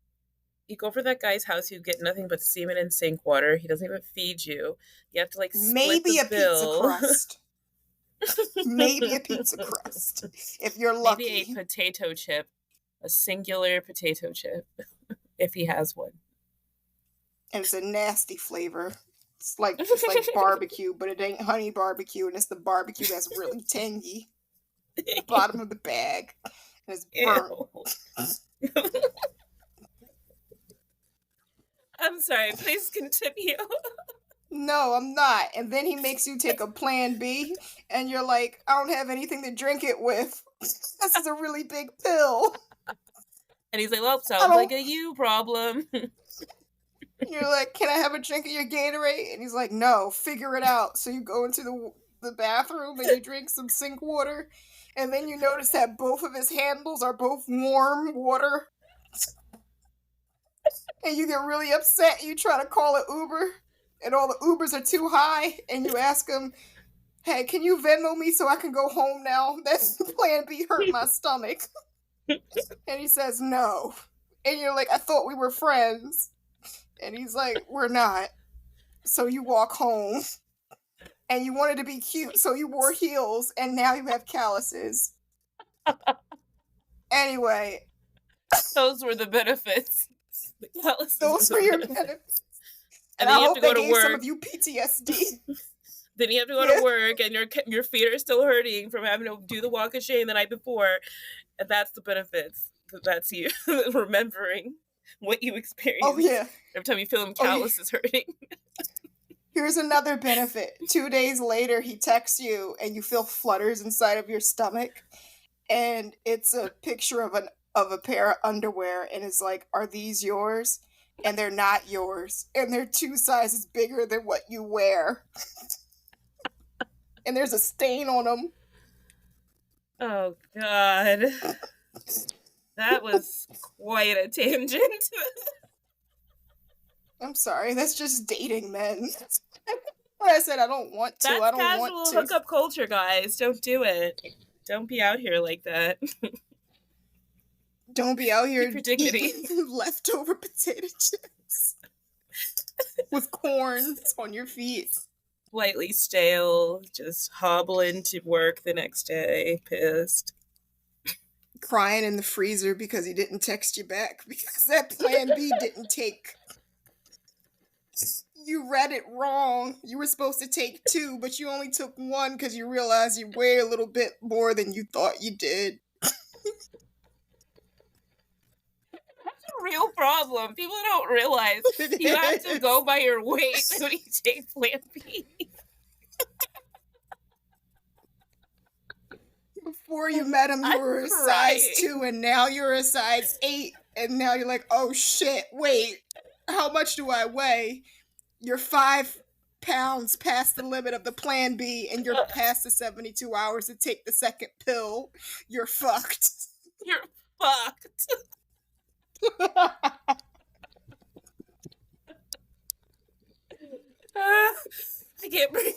You go over that guy's house, you get nothing but semen and sink water. He doesn't even feed you. You have to, like, split Maybe the a pizza bill. crust. Maybe a pizza crust, if you're Maybe a lucky. potato chip. A singular potato chip, if he has one. And it's a nasty flavor. It's like barbecue, but it ain't honey barbecue, and it's the barbecue that's really tangy. Bottom of the bag, and it's burnt. Ew. I'm sorry, please continue. No, I'm not. And then he makes you take a plan B, and you're like, I don't have anything to drink it with. This is a really big pill. And he's like, well, I sounds like don't. a you problem. You're like, can I have a drink of your Gatorade? And he's like, no, figure it out. So you go into the bathroom and you drink some sink water, and then you notice that both of his handles are both warm water. And you get really upset. You try to call an Uber, and all the Ubers are too high, and you ask him, hey, can you Venmo me so I can go home now? That's plan B hurt my stomach. And he says, no. And you're like, I thought we were friends. And he's like, we're not. So you walk home. And you wanted to be cute, so you wore heels, and now you have calluses. Anyway. Those were the benefits. The calluses those were your benefits. And then I you have hope to go they to gave work. some of you PTSD. Then you have to go to work, and your feet are still hurting from having to do the walk of shame the night before. And that's the benefits. That's you remembering what you experienced. Oh, yeah. Every time you feel them calluses hurting. Here's another benefit. 2 days later, he texts you, and you feel flutters inside of your stomach. And it's a picture of a pair of underwear, and it's like, are these yours? And they're not yours. And they're 2 sizes bigger than what you wear. And there's a stain on them. Oh, God. That was quite a tangent. I'm sorry, that's just dating men. I said I don't want to. That's I don't casual want to. hookup culture, guys. Don't do it. Don't be out here like that. Don't be out here eating leftover potato chips with corn on your feet. Slightly stale, just hobbling to work the next day, pissed. Crying in the freezer because he didn't text you back because that plan B didn't take. You read it wrong. You were supposed to take 2, but you only took 1 because you realized you weigh a little bit more than you thought you did. Real problem. People don't realize you have to go by your weight when you take Plan B. Before you met him, you were a size 2, and now you're a size 8, and now you're like, oh shit, wait, how much do I weigh? You're 5 pounds past the limit of the Plan B, and you're past the 72 hours to take the second pill. You're fucked. You're fucked. I can't breathe.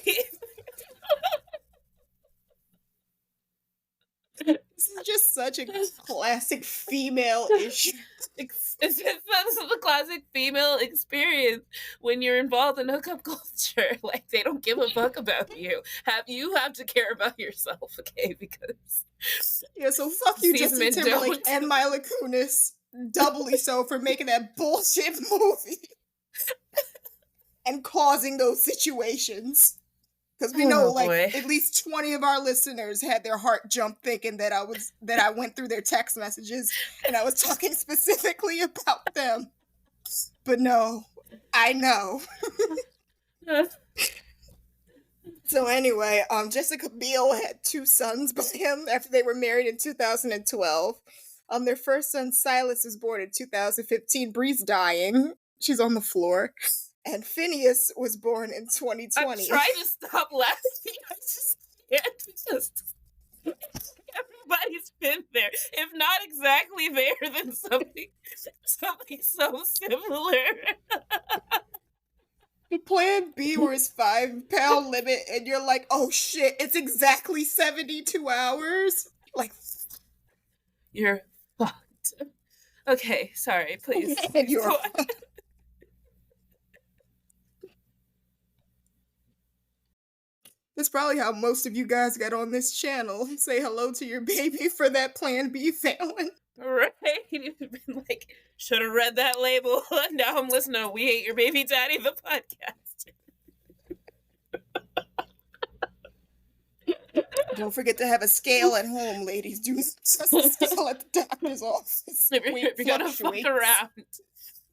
This is just such a classic female issue. This is the classic female experience when you're involved in hookup culture. Like, they don't give a fuck about you. You have to care about yourself, okay? Because yeah, so fuck you, Justin Timberlake and Mila Kunis, doubly so for making that bullshit movie and causing those situations. Because we know, at least 20 of our listeners had their heart jump thinking that I went through their text messages and I was talking specifically about them. But no, I know. So anyway, Jessica Biel had 2 sons by him after they were married in 2012. Their first son, Silas, was born in 2015. Bree's dying. She's on the floor. And Phineas was born in 2020. I'm trying to stop laughing. I just can't. Everybody's been there. If not exactly there, then something so similar. The Plan B was 5 pound limit, and you're like, oh shit, it's exactly 72 hours? Like, you're fucked. Okay, sorry, please. And you're That's probably how most of you guys got on this channel. Say hello to your baby for that Plan B failing. Right? You've been like, should have read that label. Now I'm listening to We Hate Your Baby Daddy, the podcast. Don't forget to have a scale at home, ladies. Do not trust the scale at the doctor's office. If you're gonna fuck around.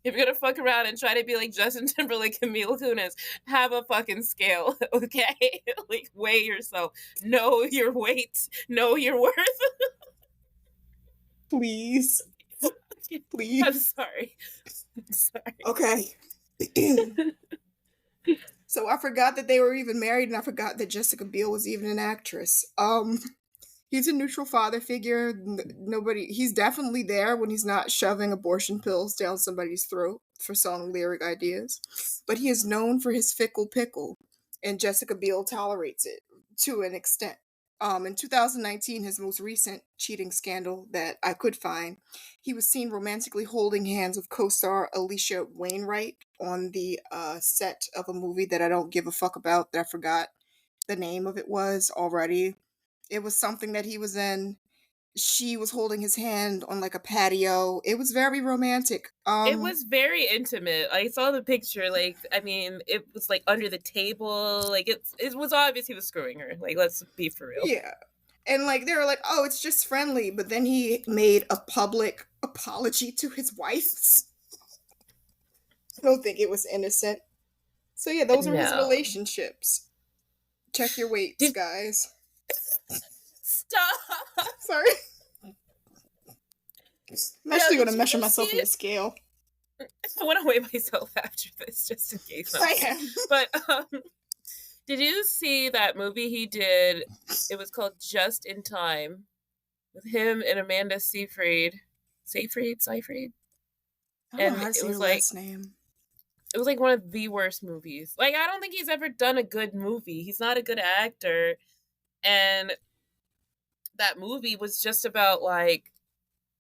If you're gonna fuck around and try to be like Justin Timberlake and Mila Kunis, have a fucking scale, okay? Like, weigh yourself. Know your weight. Know your worth. Please. Please. I'm sorry. Okay. So I forgot that they were even married, and I forgot that Jessica Biel was even an actress. He's a neutral father figure. Nobody. He's definitely there when he's not shoving abortion pills down somebody's throat for selling lyric ideas. But he is known for his fickle pickle, and Jessica Biel tolerates it to an extent. In 2019, his most recent cheating scandal that I could find, he was seen romantically holding hands with co-star Alicia Wainwright on the set of a movie that I don't give a fuck about, that I forgot the name of it was already. It was something that he was in. She was holding his hand on like a patio. It was very romantic. It was very intimate. I saw the picture. Like, I mean, it was like under the table. Like, it was obvious he was screwing her. Like, let's be for real. Yeah. And like they were like, "Oh, it's just friendly," but then he made a public apology to his wife. I don't think it was innocent. So yeah, those are his No. relationships. Check your weights, guys. Stop. Sorry. I'm actually No, going to measure myself in the scale. I want to weigh myself after this, just in case. I am. But did you see that movie he did? It was called Just in Time, with him and Amanda Seyfried. Seyfried. I don't know how to say her last name. It was like one of the worst movies. Like, I don't think he's ever done a good movie. He's not a good actor, and that movie was just about like,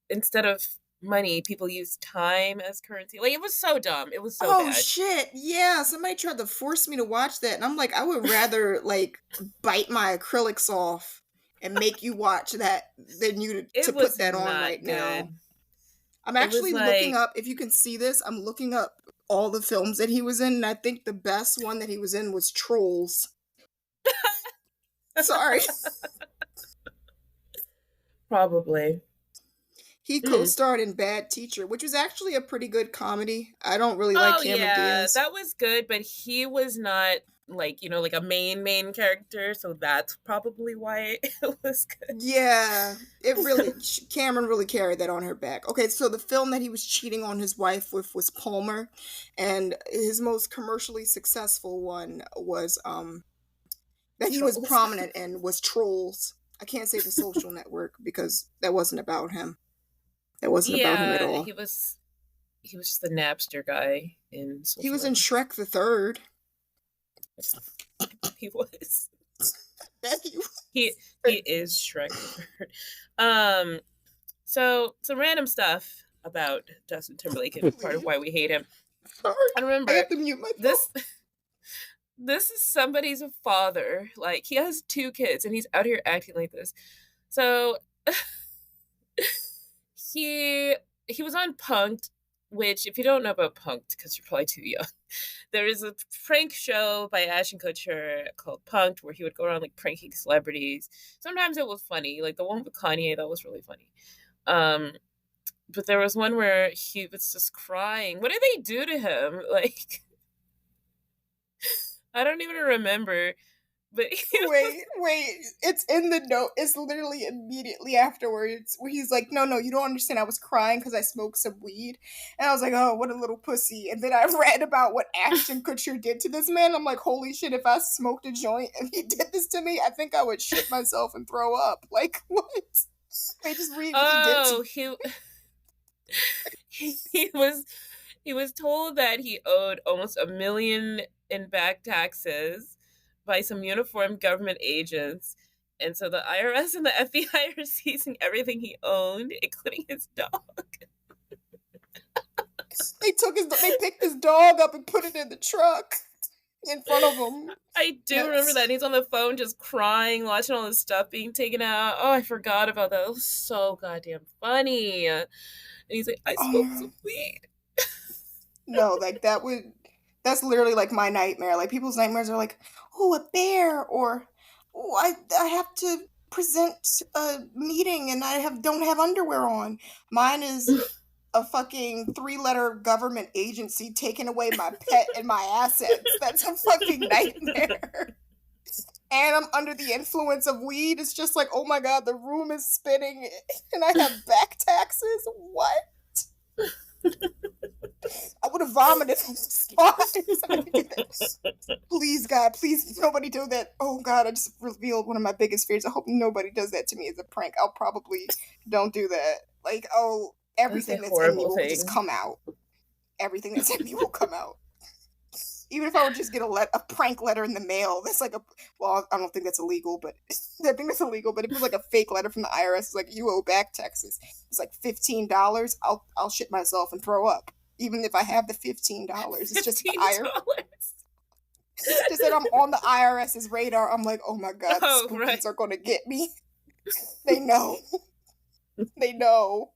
instead of money, people use time as currency. Like, it was so dumb. It was so bad. Oh shit! Yeah, somebody tried to force me to watch that, and I'm like, I would rather like bite my acrylics off and make you watch that than you to put that on right good. Now. I'm actually looking up. If you can see this, I'm looking up all the films that he was in, and I think the best one that he was in was Trolls. Sorry. Probably. He co-starred in Bad Teacher, which was actually a pretty good comedy. I don't really like Cameron Diaz. That was good, but he was not like, you know, like a main character, so that's probably why it was good. Yeah, it really, Cameron really carried that on her back. Okay, so the film that he was cheating on his wife with was Palmer, and his most commercially successful one was that he was prominent in was Trolls. I can't say The Social Network because that wasn't about him. That wasn't about him at all. He was just the Napster guy in Social He was in Shrek the Third. He was. He is Shrek the Third. So some random stuff about Justin Timberlake and part of why we hate him. Sorry, I remember I have to mute my phone. This is somebody's father. Like, he has 2 kids and he's out here acting like this. So he was on Punk'd, which, if you don't know about Punk'd, because you're probably too young, there is a prank show by Ashton Kutcher called Punk'd, where he would go around like pranking celebrities. Sometimes it was funny, like the one with Kanye, that was really funny. But there was one where he was just crying. What did they do to him? Like, I don't even remember. But wait, it's in the note. It's literally immediately afterwards where he's like, no, you don't understand. I was crying because I smoked some weed. And I was like, oh, what a little pussy. And then I read about what Ashton Kutcher did to this man. I'm like, holy shit, if I smoked a joint and he did this to me, I think I would shit myself and throw up. Like, what? Wait, just read what he did to he was told that he owed almost $1 million in back taxes by some uniformed government agents. And so the IRS and the FBI are seizing everything he owned, including his dog. They picked his dog up and put it in the truck in front of him. I do remember that. He's on the phone just crying, watching all his stuff being taken out. Oh, I forgot about that. It was so goddamn funny. And he's like, I smoked some weed. No, like that's literally like my nightmare. Like, people's nightmares are like, oh, a bear, or oh, I have to present a meeting and I don't have underwear on. Mine is a fucking 3-letter government agency taking away my pet and my assets. That's a fucking nightmare. And I'm under the influence of weed. It's just like, oh my god, the room is spinning and I have back taxes? What? I would have vomited from the spot. Please, God, please, nobody do that. Oh, God, I just revealed one of my biggest fears. I hope nobody does that to me as a prank. I'll probably don't do that. Like, oh, That's a everything that's in me horrible will just thing. come out. Everything that's in me will come out. Even if I would just get a prank letter in the mail, that's like well, I don't think that's illegal, but I think that's illegal. But if it was like a fake letter from the IRS, it's like you owe back taxes. It's like $15. I'll shit myself and throw up, even if I have the $15. It's just the IRS. $15. Just that I'm on the IRS's radar. I'm like, oh my God, the Oh, spookies right. are gonna get me. They know. They know.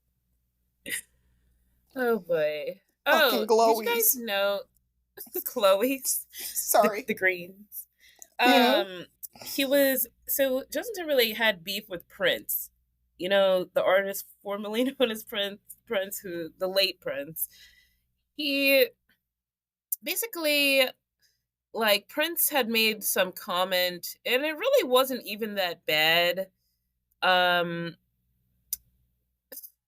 Oh boy. Oh, Fucking did you guys glowies. know Chloe's Sorry. the Greens? Yeah. He was so Justin Timberlake had beef with Prince. You know, the artist formerly known as Prince, who the late Prince. He basically like Prince had made some comment, and it really wasn't even that bad. Um,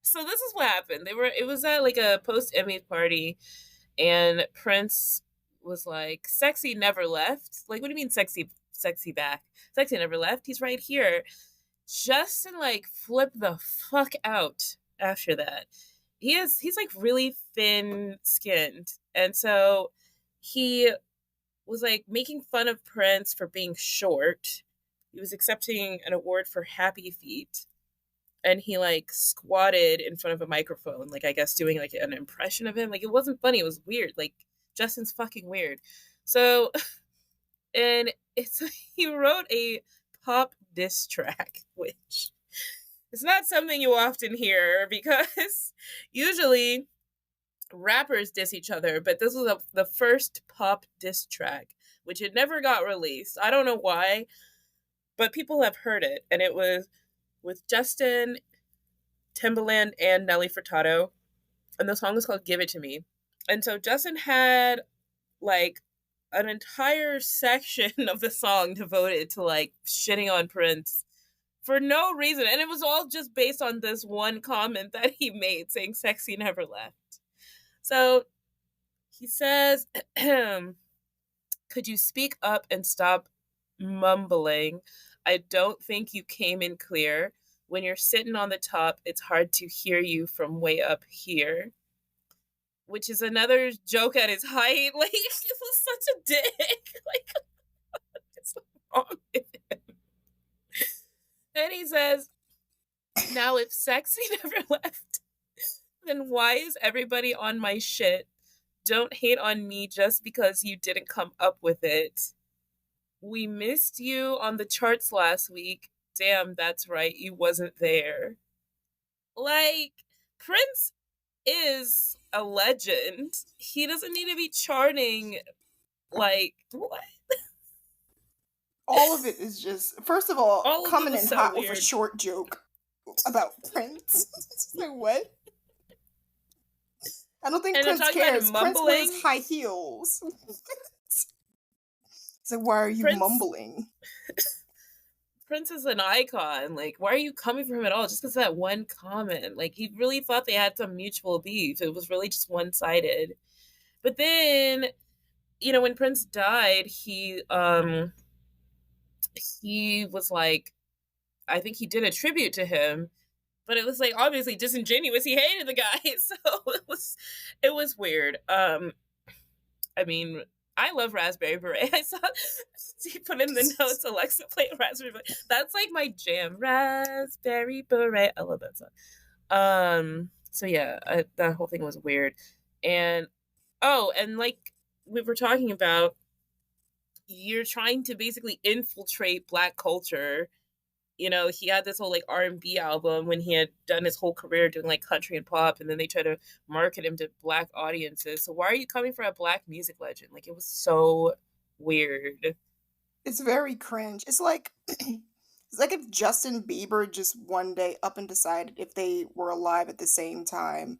so this is what happened. It was at like a post Emmy party, and Prince was like, "Sexy never left." Like, what do you mean, sexy back? Sexy never left. He's right here. Justin like flipped the fuck out after that. He's like really thin skinned, and so he was like making fun of Prince for being short. He was accepting an award for Happy Feet, and he like squatted in front of a microphone, like I guess doing like an impression of him. Like it wasn't funny, it was weird. Like Justin's fucking weird. So and it's he wrote a pop diss track, which is not something you often hear because usually rappers diss each other, but this was the first pop diss track, which had never got released. I don't know why, but people have heard it, and it was with Justin Timberland and Nelly Furtado, and the song is called "Give It to Me." And so Justin had like an entire section of the song devoted to like shitting on Prince for no reason, and it was all just based on this one comment that he made saying "sexy never left." So he says, "Could you speak up and stop mumbling? I don't think you came in clear. When you're sitting on the top, it's hard to hear you from way up here." Which is another joke at his height. Like, he was such a dick. Like, what's wrong with him? And he says, "Now, if sexy never left, then why is everybody on my shit? Don't hate on me just because you didn't come up with it. We missed you on the charts last week. Damn, that's right, you wasn't there." Like, Prince is a legend. He doesn't need to be charting. Like, what? All of it is just, first of all, All of it coming was in so hot with a weird. short joke about Prince. It's like, what? I don't think And they're Prince talking about him cares. Prince wears mumbling. high heels. So why are you Prince mumbling? Prince is an icon. Like, why are you coming for him at all? Just because of that one comment. Like, he really thought they had some mutual beef. It was really just one sided. But then, you know, when Prince died, he was like, I think he did a tribute to him, but it was like obviously disingenuous. He hated the guy, so it was weird. I mean, I love Raspberry Beret. I saw he put in the notes, Alexa play Raspberry Beret. That's like my jam, Raspberry Beret. I love that song. So yeah, that whole thing was weird. And oh, and like we were talking about, you're trying to basically infiltrate Black culture. You know, he had this whole like R&B album when he had done his whole career doing like country and pop, and then they try to market him to Black audiences. So why are you coming for a Black music legend? Like, it was so weird. It's very cringe. It's like it's like if Justin Bieber just one day up and decided if they were alive at the same time,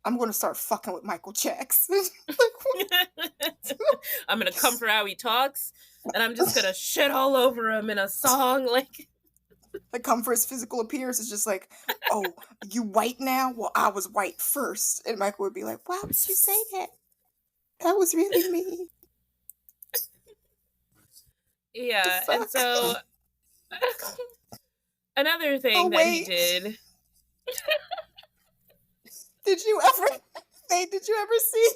I'm gonna start fucking with Michael Jackson. Like, I'm gonna come for how he talks, and I'm just gonna shit all over him in a song. Like, come for his physical appearance. It's just like, "Oh, you white now? Well, I was white first." And Michael would be like, "Why would you say that? That was really me." Yeah, So and so another oh, thing that he wait. did. Did you ever did you ever see?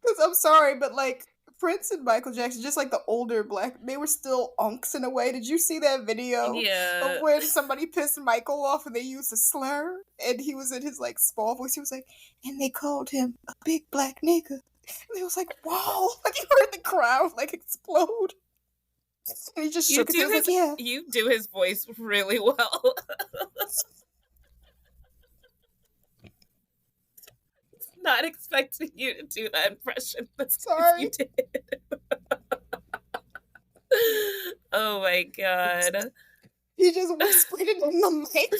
Because I'm sorry, but, like, Prince and Michael Jackson, just like the older black they were still unks in a way. Did you see that video of Yeah. when somebody pissed Michael off and they used a slur? And he was in his, like, small voice, he was like, "And they called him a big black nigga." And it was like, "Whoa!" Like, you heard the crowd, like, explode. And he just You shook his head, do he was like, his "Yeah." you do his voice really well. Not expecting you to do that impression, but you Sorry. did. Oh my god. He just whispered it in the mic,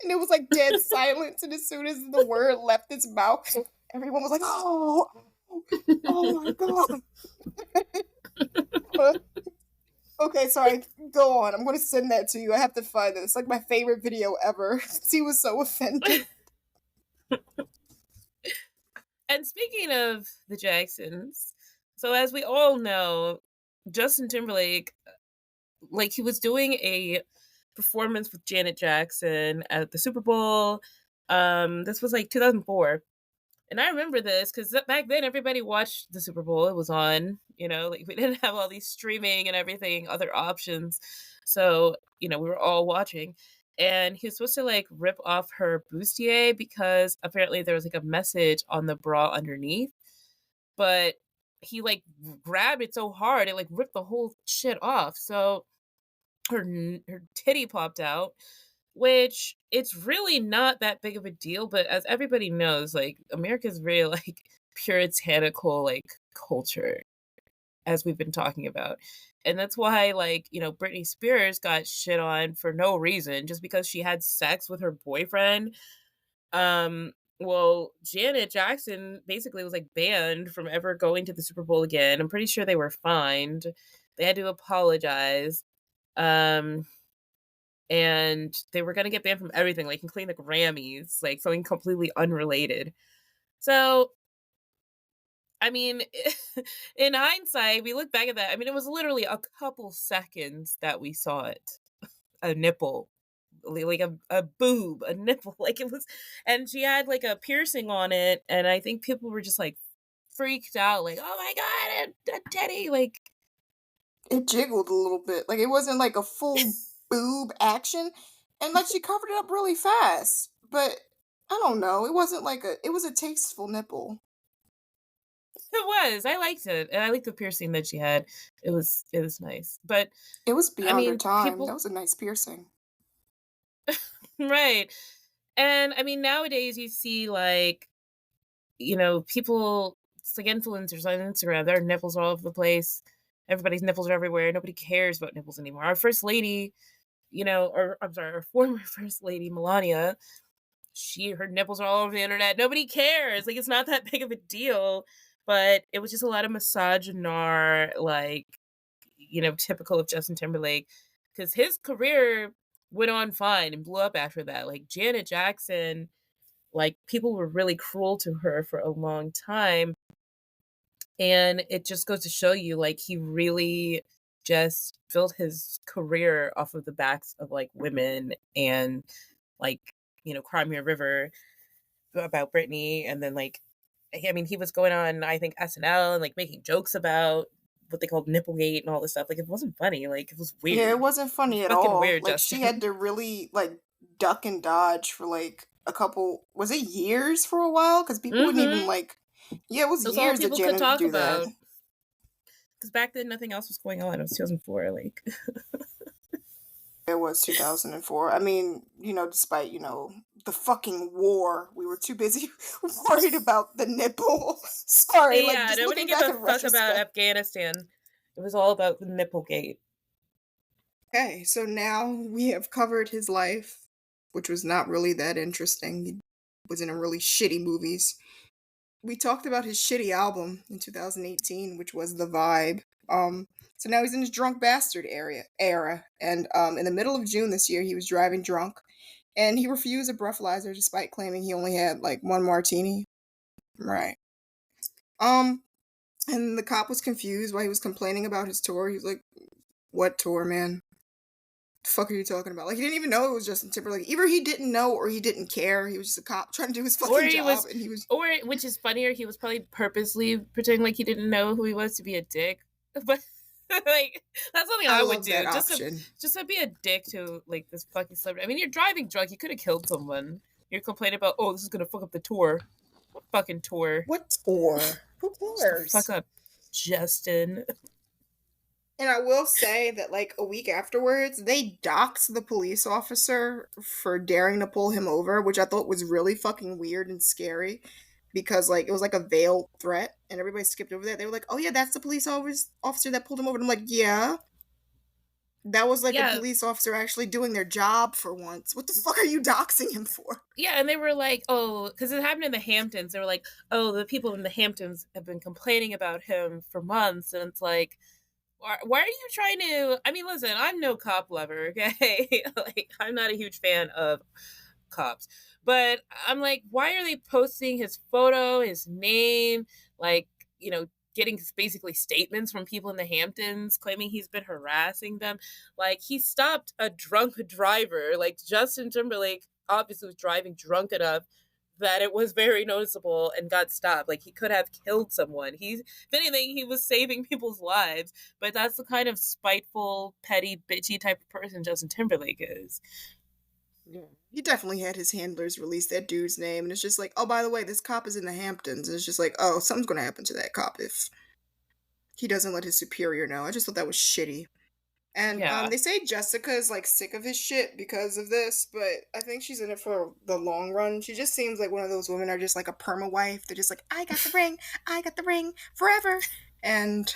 and it was, like, dead silence, and as soon as the word left his mouth, everyone was like, "Oh, oh my god." Okay, sorry, go on, I'm gonna send that to you, I have to find it, it's, like, my favorite video ever, 'cause he was so offended. And speaking of the Jacksons, so as we all know, Justin Timberlake, like he was doing a performance with Janet Jackson at the Super Bowl. This was like 2004. And I remember this because back then everybody watched the Super Bowl. It was on, like we didn't have all these streaming and everything, other options. So, we were all watching. And he was supposed to like rip off her bustier because apparently there was like a message on the bra underneath. But he like grabbed it so hard, it like ripped the whole shit off. So her titty popped out, which it's really not that big of a deal, but as everybody knows, like America's very like puritanical like culture, as we've been talking about. And that's why like, Britney Spears got shit on for no reason just because she had sex with her boyfriend. Well, Janet Jackson basically was like banned from ever going to the Super Bowl again. I'm pretty sure they were fined. They had to apologize. Um and they were gonna get banned from everything, like including the Grammys, like something completely unrelated. So, I mean, in hindsight, we look back at that. I mean, it was literally a couple seconds that we saw it. A nipple, like a boob, a nipple, like it was, and she had like a piercing on it, and I think people were just like freaked out, like, oh my god, a teddy, like, It jiggled a little bit, like, it wasn't like a full boob action, and, like, she covered it up really fast, but I don't know, it was a tasteful nipple. it was. I liked it, and I liked the piercing that she had. It was nice, but It was I beyond her mean, time, that people, was a nice piercing. right? And I mean, nowadays you see like, people, it's like influencers on Instagram, their nipples all over the place. Everybody's nipples are everywhere. Nobody cares about nipples anymore. Our first lady, or I'm sorry, our former first lady, Melania, her nipples are all over the internet. Nobody cares. Like it's not that big of a deal. But it was just a lot of misogynar, like, typical of Justin Timberlake. Because his career went on fine and blew up after that. Like Janet Jackson, like people were really cruel to her for a long time. And it just goes to show you, like, he really just built his career off of the backs of like women and like, Cry Me a River about Britney. And then like, I mean, he was going on, I think, SNL and like making jokes about what they called Nipplegate and all this stuff. Like, it wasn't funny. Like, it was Yeah, it weird. wasn't It was funny at fucking all, weird, like, she had Justin. to really, like, duck and dodge for, like, a couple was it years for a while? Because people wouldn't even, Mm-hmm. like yeah, it was It was all years that people could Janet would talk do that. about. Because back then, nothing else was going on. It was 2004. Like, It was 2004. I mean, despite, the fucking war, we were too busy worried about the nipple. Sorry, like, yeah, just nobody looking gave back a in fuck about retrospect. Afghanistan. It was all about the Nipplegate. Okay, so now we have covered his life, which was not really that interesting. He was in a really shitty movies. We talked about his shitty album in 2018, which was The Vibe. So now he's in his drunk bastard era, and in the middle of June this year, he was driving drunk. And he refused a breathalyzer despite claiming he only had like one martini. Right. Um, and the cop was confused while he was complaining about his tour. He was like, "What tour, man? The fuck are you talking about?" Like he didn't even know it was Justin Timberlake. Either he didn't know or he didn't care. He was just a cop trying to do his Or fucking he job, was, and he was or which is funnier, he was probably purposely pretending like he didn't know who he was to be a dick. But like that's something I I would love that do, option. just to be a dick to like this fucking celebrity. I mean, you're driving drunk. You could have killed someone. You're complaining about, oh, this is gonna fuck up the tour. What fucking tour? What tour? Who Just the fuck cares? up, Justin. And I will say that, like, a week afterwards, they doxed the police officer for daring to pull him over, which I thought was really fucking weird and scary because, like, it was like a veiled threat, and everybody skipped over that. They were like, oh, yeah, that's the police officer that pulled him over. And I'm like, yeah, that was like a Yeah, police officer actually doing their job for once. What the fuck are you doxing him for? yeah, and they were like, oh, because it happened in the Hamptons. They were like, oh, the people in the Hamptons have been complaining about him for months, and it's like, why are you trying to? I mean, listen, I'm no cop lover, okay? Like, I'm not a huge fan of cops, but I'm like, why are they posting his photo, his name, like, you know, getting basically statements from people in the Hamptons claiming he's been harassing them? Like, he stopped a drunk driver. Like, Justin Timberlake obviously was driving drunk enough that it was very noticeable and got stopped. Like, he could have killed someone. If anything, he was saving people's lives. But that's the kind of spiteful, petty, bitchy type of person Justin Timberlake is. Yeah. He definitely had his handlers release that dude's name, and it's just like, oh, by the way, this cop is in the Hamptons. And it's just like, oh, something's gonna happen to that cop if he doesn't let his superior know. I just thought that was shitty. And Yeah. they say Jessica is like sick of his shit because of this, but I think she's in it for the long run. She just seems like one of those women are just like a perma wife. They're just like, I got the ring forever. And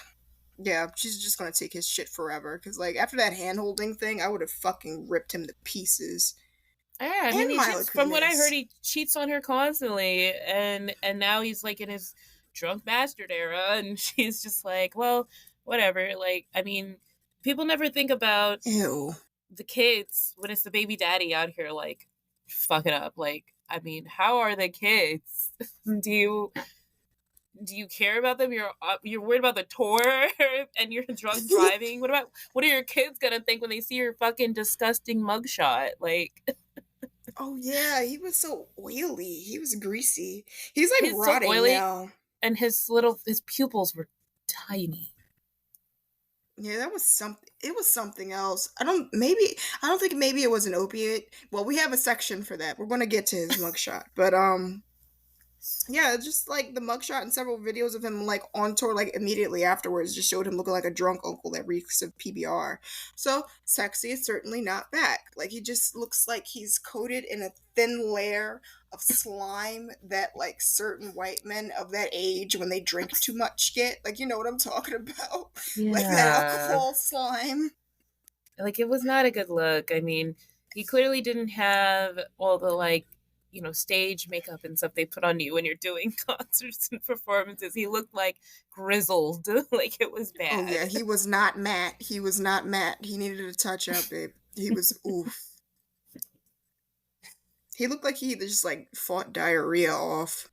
yeah, she's just gonna take his shit forever. Cause like after that hand holding thing, I would have fucking ripped him to pieces. Yeah, I mean, And he Mila cheats. From what I heard, Kunis. he cheats on her constantly, and now he's like in his drunk bastard era, and she's just like, well, whatever. Like, I mean, people never think about Ew. the kids when it's the baby daddy out here, like fucking up. Like, I mean, how are the kids? do you do you care about them? You're worried about the tour, and you're drunk driving. What are your kids gonna think when they see your fucking disgusting mugshot? Like, Oh yeah, he was so oily. He was greasy. He's like he's so rotting oily, now. and his pupils were tiny. Yeah, that was something. It was something else. I don't think maybe it was an opiate. Well, we have a section for that. We're gonna get to his mugshot, but yeah, just like the mugshot and several videos of him like on tour, like immediately afterwards, just showed him looking like a drunk uncle that reeks of PBR. So sexy is certainly not back. Like he just looks like he's coated in a thin layer of slime that like certain white men of that age when they drink too much get. Like you know what I'm talking about? Like that Yeah. alcohol slime. Like, it was not a good look. I mean, he clearly didn't have all the, like, stage makeup and stuff they put on you when you're doing concerts and performances. He looked like grizzled. Like, it was Oh bad. yeah, he was not matte. He was not matte. He needed a touch up, babe. He was oof. He looked like he just like fought diarrhea off.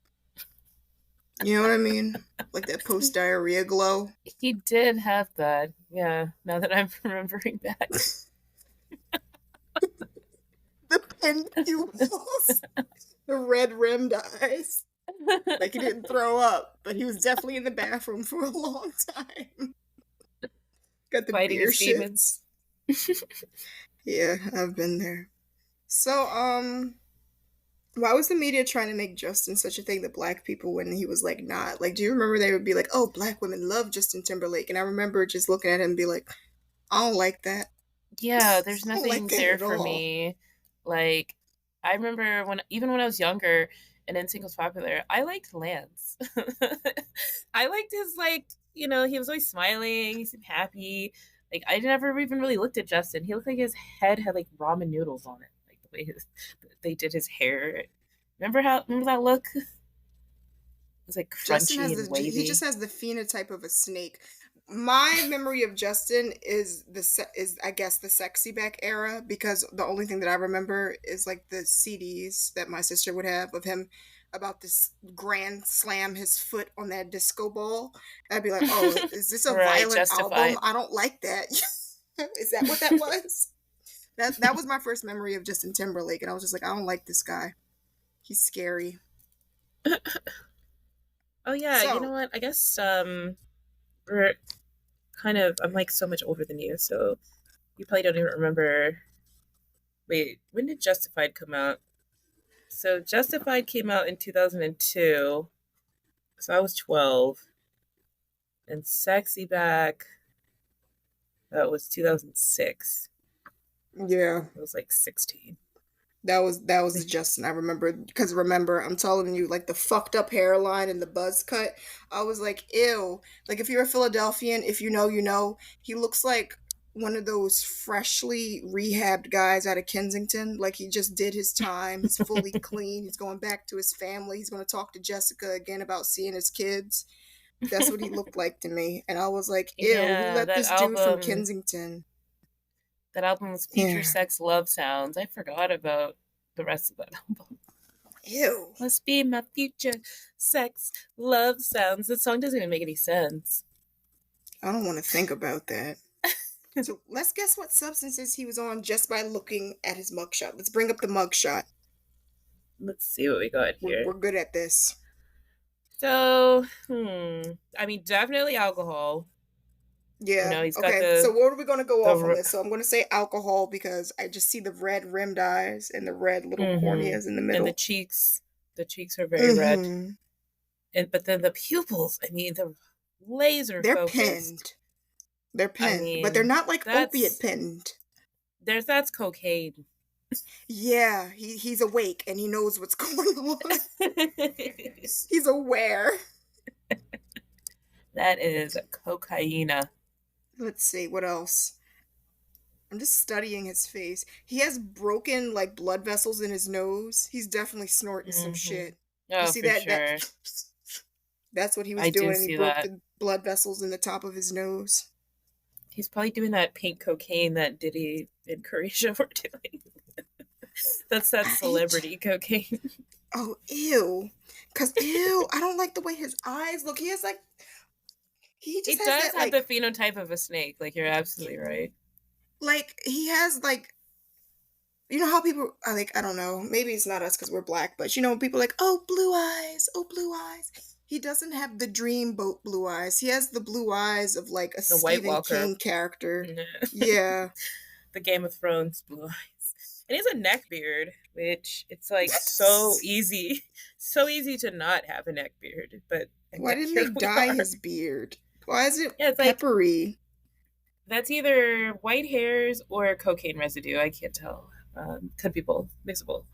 You know what I mean? Like that post diarrhea glow. He did have that. Yeah, now that I'm remembering back. The pen pupils. The red rimmed eyes. Like he didn't throw up, but he was definitely in the bathroom for a long time. Got the Fighting beer his demons. shits. Yeah, I've been there. So, why was the media trying to make Justin such a thing to black people when he was like not? Like, do you remember they would be like, "Oh, black women love Justin Timberlake," and I remember just looking at him and be like, "I don't like that. Yeah, there's I don't like nothing that there at for all." me. Like, I remember even when I was younger and NSYNC was popular, I liked Lance. I liked his, like, he was always smiling, he seemed happy. Like, I never even really looked at Justin. He looked like his head had like ramen noodles on it, like the way they did his hair. Remember that look? It was like Justin crunchy has and he just wavy. has the phenotype of a snake. My memory of Justin is I guess the sexy back era, because the only thing that I remember is like the CDs that my sister would have of him about this grand slam his foot on that disco ball. I'd be like, "Oh, is this a Right, violent album? justified. I don't like that." Is that what that was? That was my first memory of Justin Timberlake, and I was just like, "I don't like this guy. He's scary." Oh yeah, you know So, what? I guess we're kind of I'm like so much older than you, so you probably don't even remember. Wait, when did Justified come out? So Justified came out in 2002. So I was 12. And Sexy Back, that was 2006. yeah. I was like 16. That was the Justin I remember, because remember, I'm telling you, like the fucked up hairline and the buzz cut. I was like, ew. Like if you're a Philadelphian, if you know, you know. He looks like one of those freshly rehabbed guys out of Kensington. Like he just did his time. He's fully clean. He's going back to his family. He's going to talk to Jessica again about seeing his kids. That's what he looked like to me. And I was like, ew, who Yeah, let this dude from Kensington? that album was Future Yeah. Sex Love Sounds. I forgot about the rest of that album. Ew. Must be my future sex love sounds. That song doesn't even make any sense. I don't want to think about that. So let's guess what substances he was on just by looking at his mugshot. Let's bring up the mugshot. Let's see what we got We're here. good at this. So, I mean, definitely alcohol. You Yeah. know, he's got Okay. So what are we going to go off on the this? So I'm going to say alcohol because I just see the red rimmed eyes and the red little corneas in the and middle. the cheeks are very red. Mm-hmm. And but then the pupils, I mean, the laser They're focused. pinned. They're I pinned, but they're mean, not like opiate pinned. that's cocaine. Yeah, he's awake and he knows what's going on. He's aware. That is cocaina. Let's see what else. I'm just studying his face. He has broken like blood vessels in his nose. He's definitely snorting some shit. You Oh, see for that? sure. That's what he was I do doing. He see broke that. the blood vessels in the top of his nose. He's probably doing that pink cocaine that Diddy and Carisha were doing. That's that celebrity cocaine. Oh, ew. Cause ew, I don't like the way his eyes look. He has like he He just has does that have the like phenotype of a snake. Like you're absolutely right. he has like, you know how people are like, I don't know, maybe it's not us because we're black, but you know, people are like, oh, blue eyes, oh, blue eyes. He doesn't have the dreamboat blue eyes. He has the blue eyes of like a The White Stephen Walker. King character. Yeah. The Game of Thrones blue eyes. And he has a neck beard, which it's like so easy to not have a neck beard. But why didn't they dye his beard? Why is it peppery? Like, that's either white hairs or cocaine residue. I can't tell. Could be both, mixable.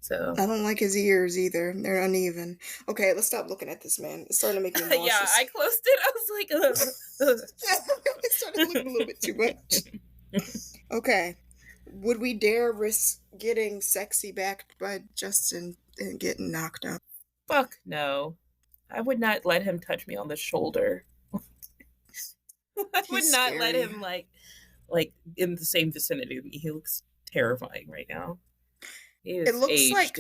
So I don't like his ears either. They're uneven. Okay, let's stop looking at this man. It's starting to make me nauseous. Yeah, I closed it. I was like, ugh. It started looking a little bit too much. Okay. Would we dare risk getting sexy backed by Justin and getting knocked out? Fuck no. I would not let him touch me on the shoulder. I would not let him like in the same vicinity of me. He looks terrifying right now. He is It looks aged. like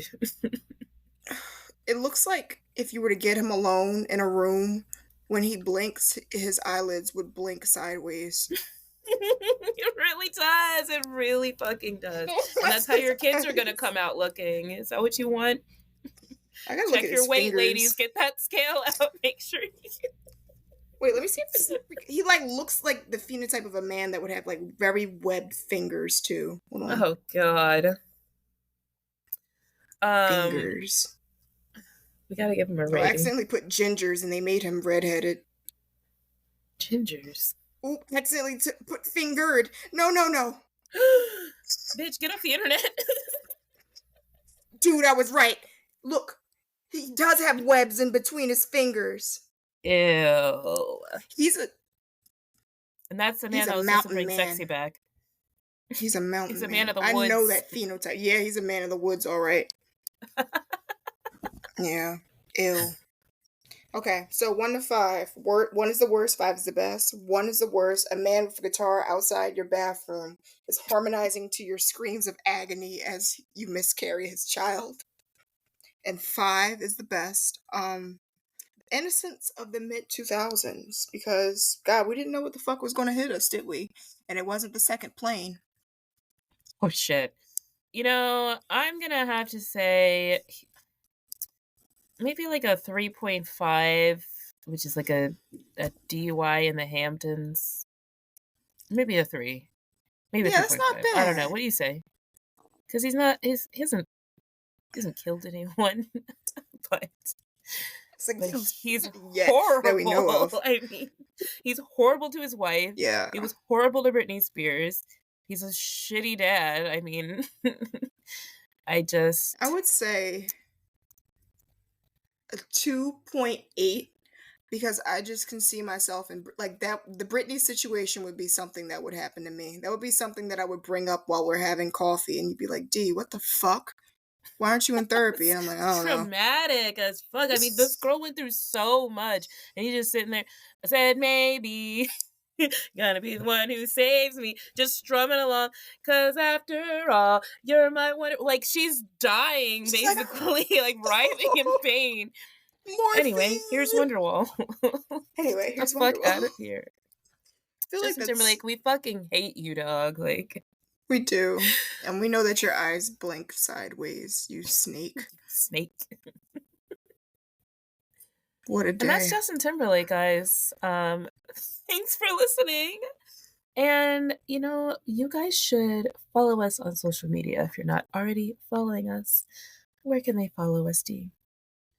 it looks like if you were to get him alone in a room, when he blinks, his eyelids would blink sideways. It really does. It really fucking does. And that's how your kids are gonna come out looking. Is that what you want? I gotta check look at your his weight, fingers. ladies. Get that scale out. Make sure. Wait, let me see if this. He like looks like the phenotype of a man that would have like very webbed fingers too. Hold on. Oh God. Fingers. We gotta give him a rating. I accidentally put gingers and they made him redheaded. Gingers. Oop, accidentally put fingered. No. Bitch, get off the internet. Dude, I was right. Look, he does have webs in between his fingers. Ew. And that's the man that was supposed to bring sexy back. He's a mountain He's a man of the I woods. know that phenotype. Yeah, he's a man of the woods, all right. Yeah. Ew. Okay, so 1 to 5. 1 is the worst, 5 is the best. 1 is the worst. A man with a guitar outside your bathroom is harmonizing to your screams of agony as you miscarry his child. And 5 is the best. Innocence of the mid 2000s, because God, we didn't know what the fuck was going to hit us, did we? And it wasn't the second plane. Oh shit. I'm gonna have to say maybe like a 3.5, which is like a DUI in the Hamptons. Maybe a 3. Maybe a Yeah, that's not 3.5. I don't know. bad. What do you say? Because he hasn't killed anyone, but It's like, he's yeah, that we know horrible. of. I mean, he's horrible to his wife. Yeah. He was horrible to Britney Spears. He's a shitty dad. I mean, I would say a 2.8, because I just can see myself in like that. The Britney situation would be something that would happen to me. That would be something that I would bring up while we're having coffee, and you'd be like, "D, what the fuck? Why aren't you in therapy?" And I'm like, "I don't know." traumatic as fuck. I mean, this girl went through so much, and he's just sitting there. I said, maybe gonna be the one who saves me, just strumming along. Cause after all, you're my one. Like she's dying, She's like, basically, like writhing in pain. Anyway, here's morphine. Wonderwall. Anyway, The here's fuck Wonderwall. out of here, I feel like Justin that's Timberlake. We fucking hate you, dog. Like we do, and we know that your eyes blink sideways. You snake. snake. What a And that's day. Justin Timberlake, guys. Thanks for listening. And, you guys should follow us on social media if you're not already following us. Where can they follow us, D?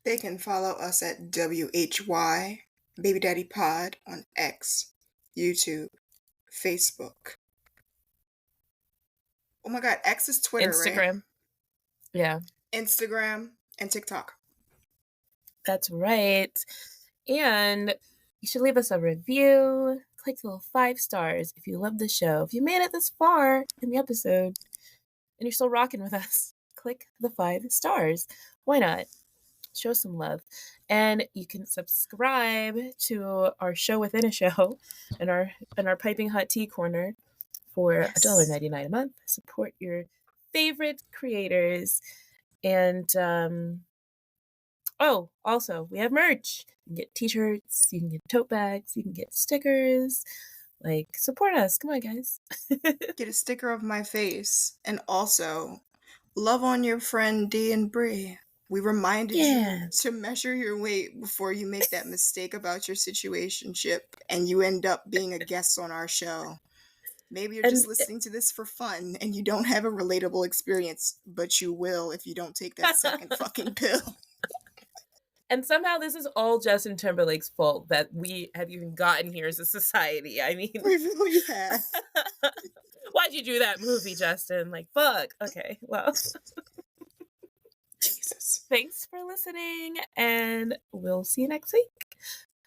They can follow us at WHY Baby Daddy Pod on X, YouTube, Facebook. Oh my God, X is Twitter, right? Instagram. Yeah, Instagram and TikTok. that's right. And you should leave us a review. Click the little 5 stars if you love the show. If you made it this far in the episode and you're still rocking with us, click the 5 stars. Why not? Show some love. And you can subscribe to our show within a show and our piping hot tea corner for $1.99 a month. Support your favorite creators. And also we have merch. You can get t-shirts, you can get tote bags, you can get stickers. Like, support us. Come on, guys. Get a sticker of my face. And also, love on your friend D and Bree. We reminded you to measure your weight before you make that mistake about your situationship and you end up being a guest on our show. Maybe you're just listening to this for fun and you don't have a relatable experience, but you will if you don't take that second fucking pill. And somehow this is all Justin Timberlake's fault that we have even gotten here as a society. I mean, we really have. Why'd you do that movie, Justin? Like, fuck. Okay, well. Jesus. Thanks for listening, and we'll see you next week.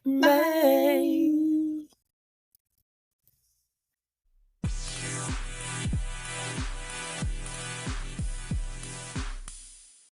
Bye.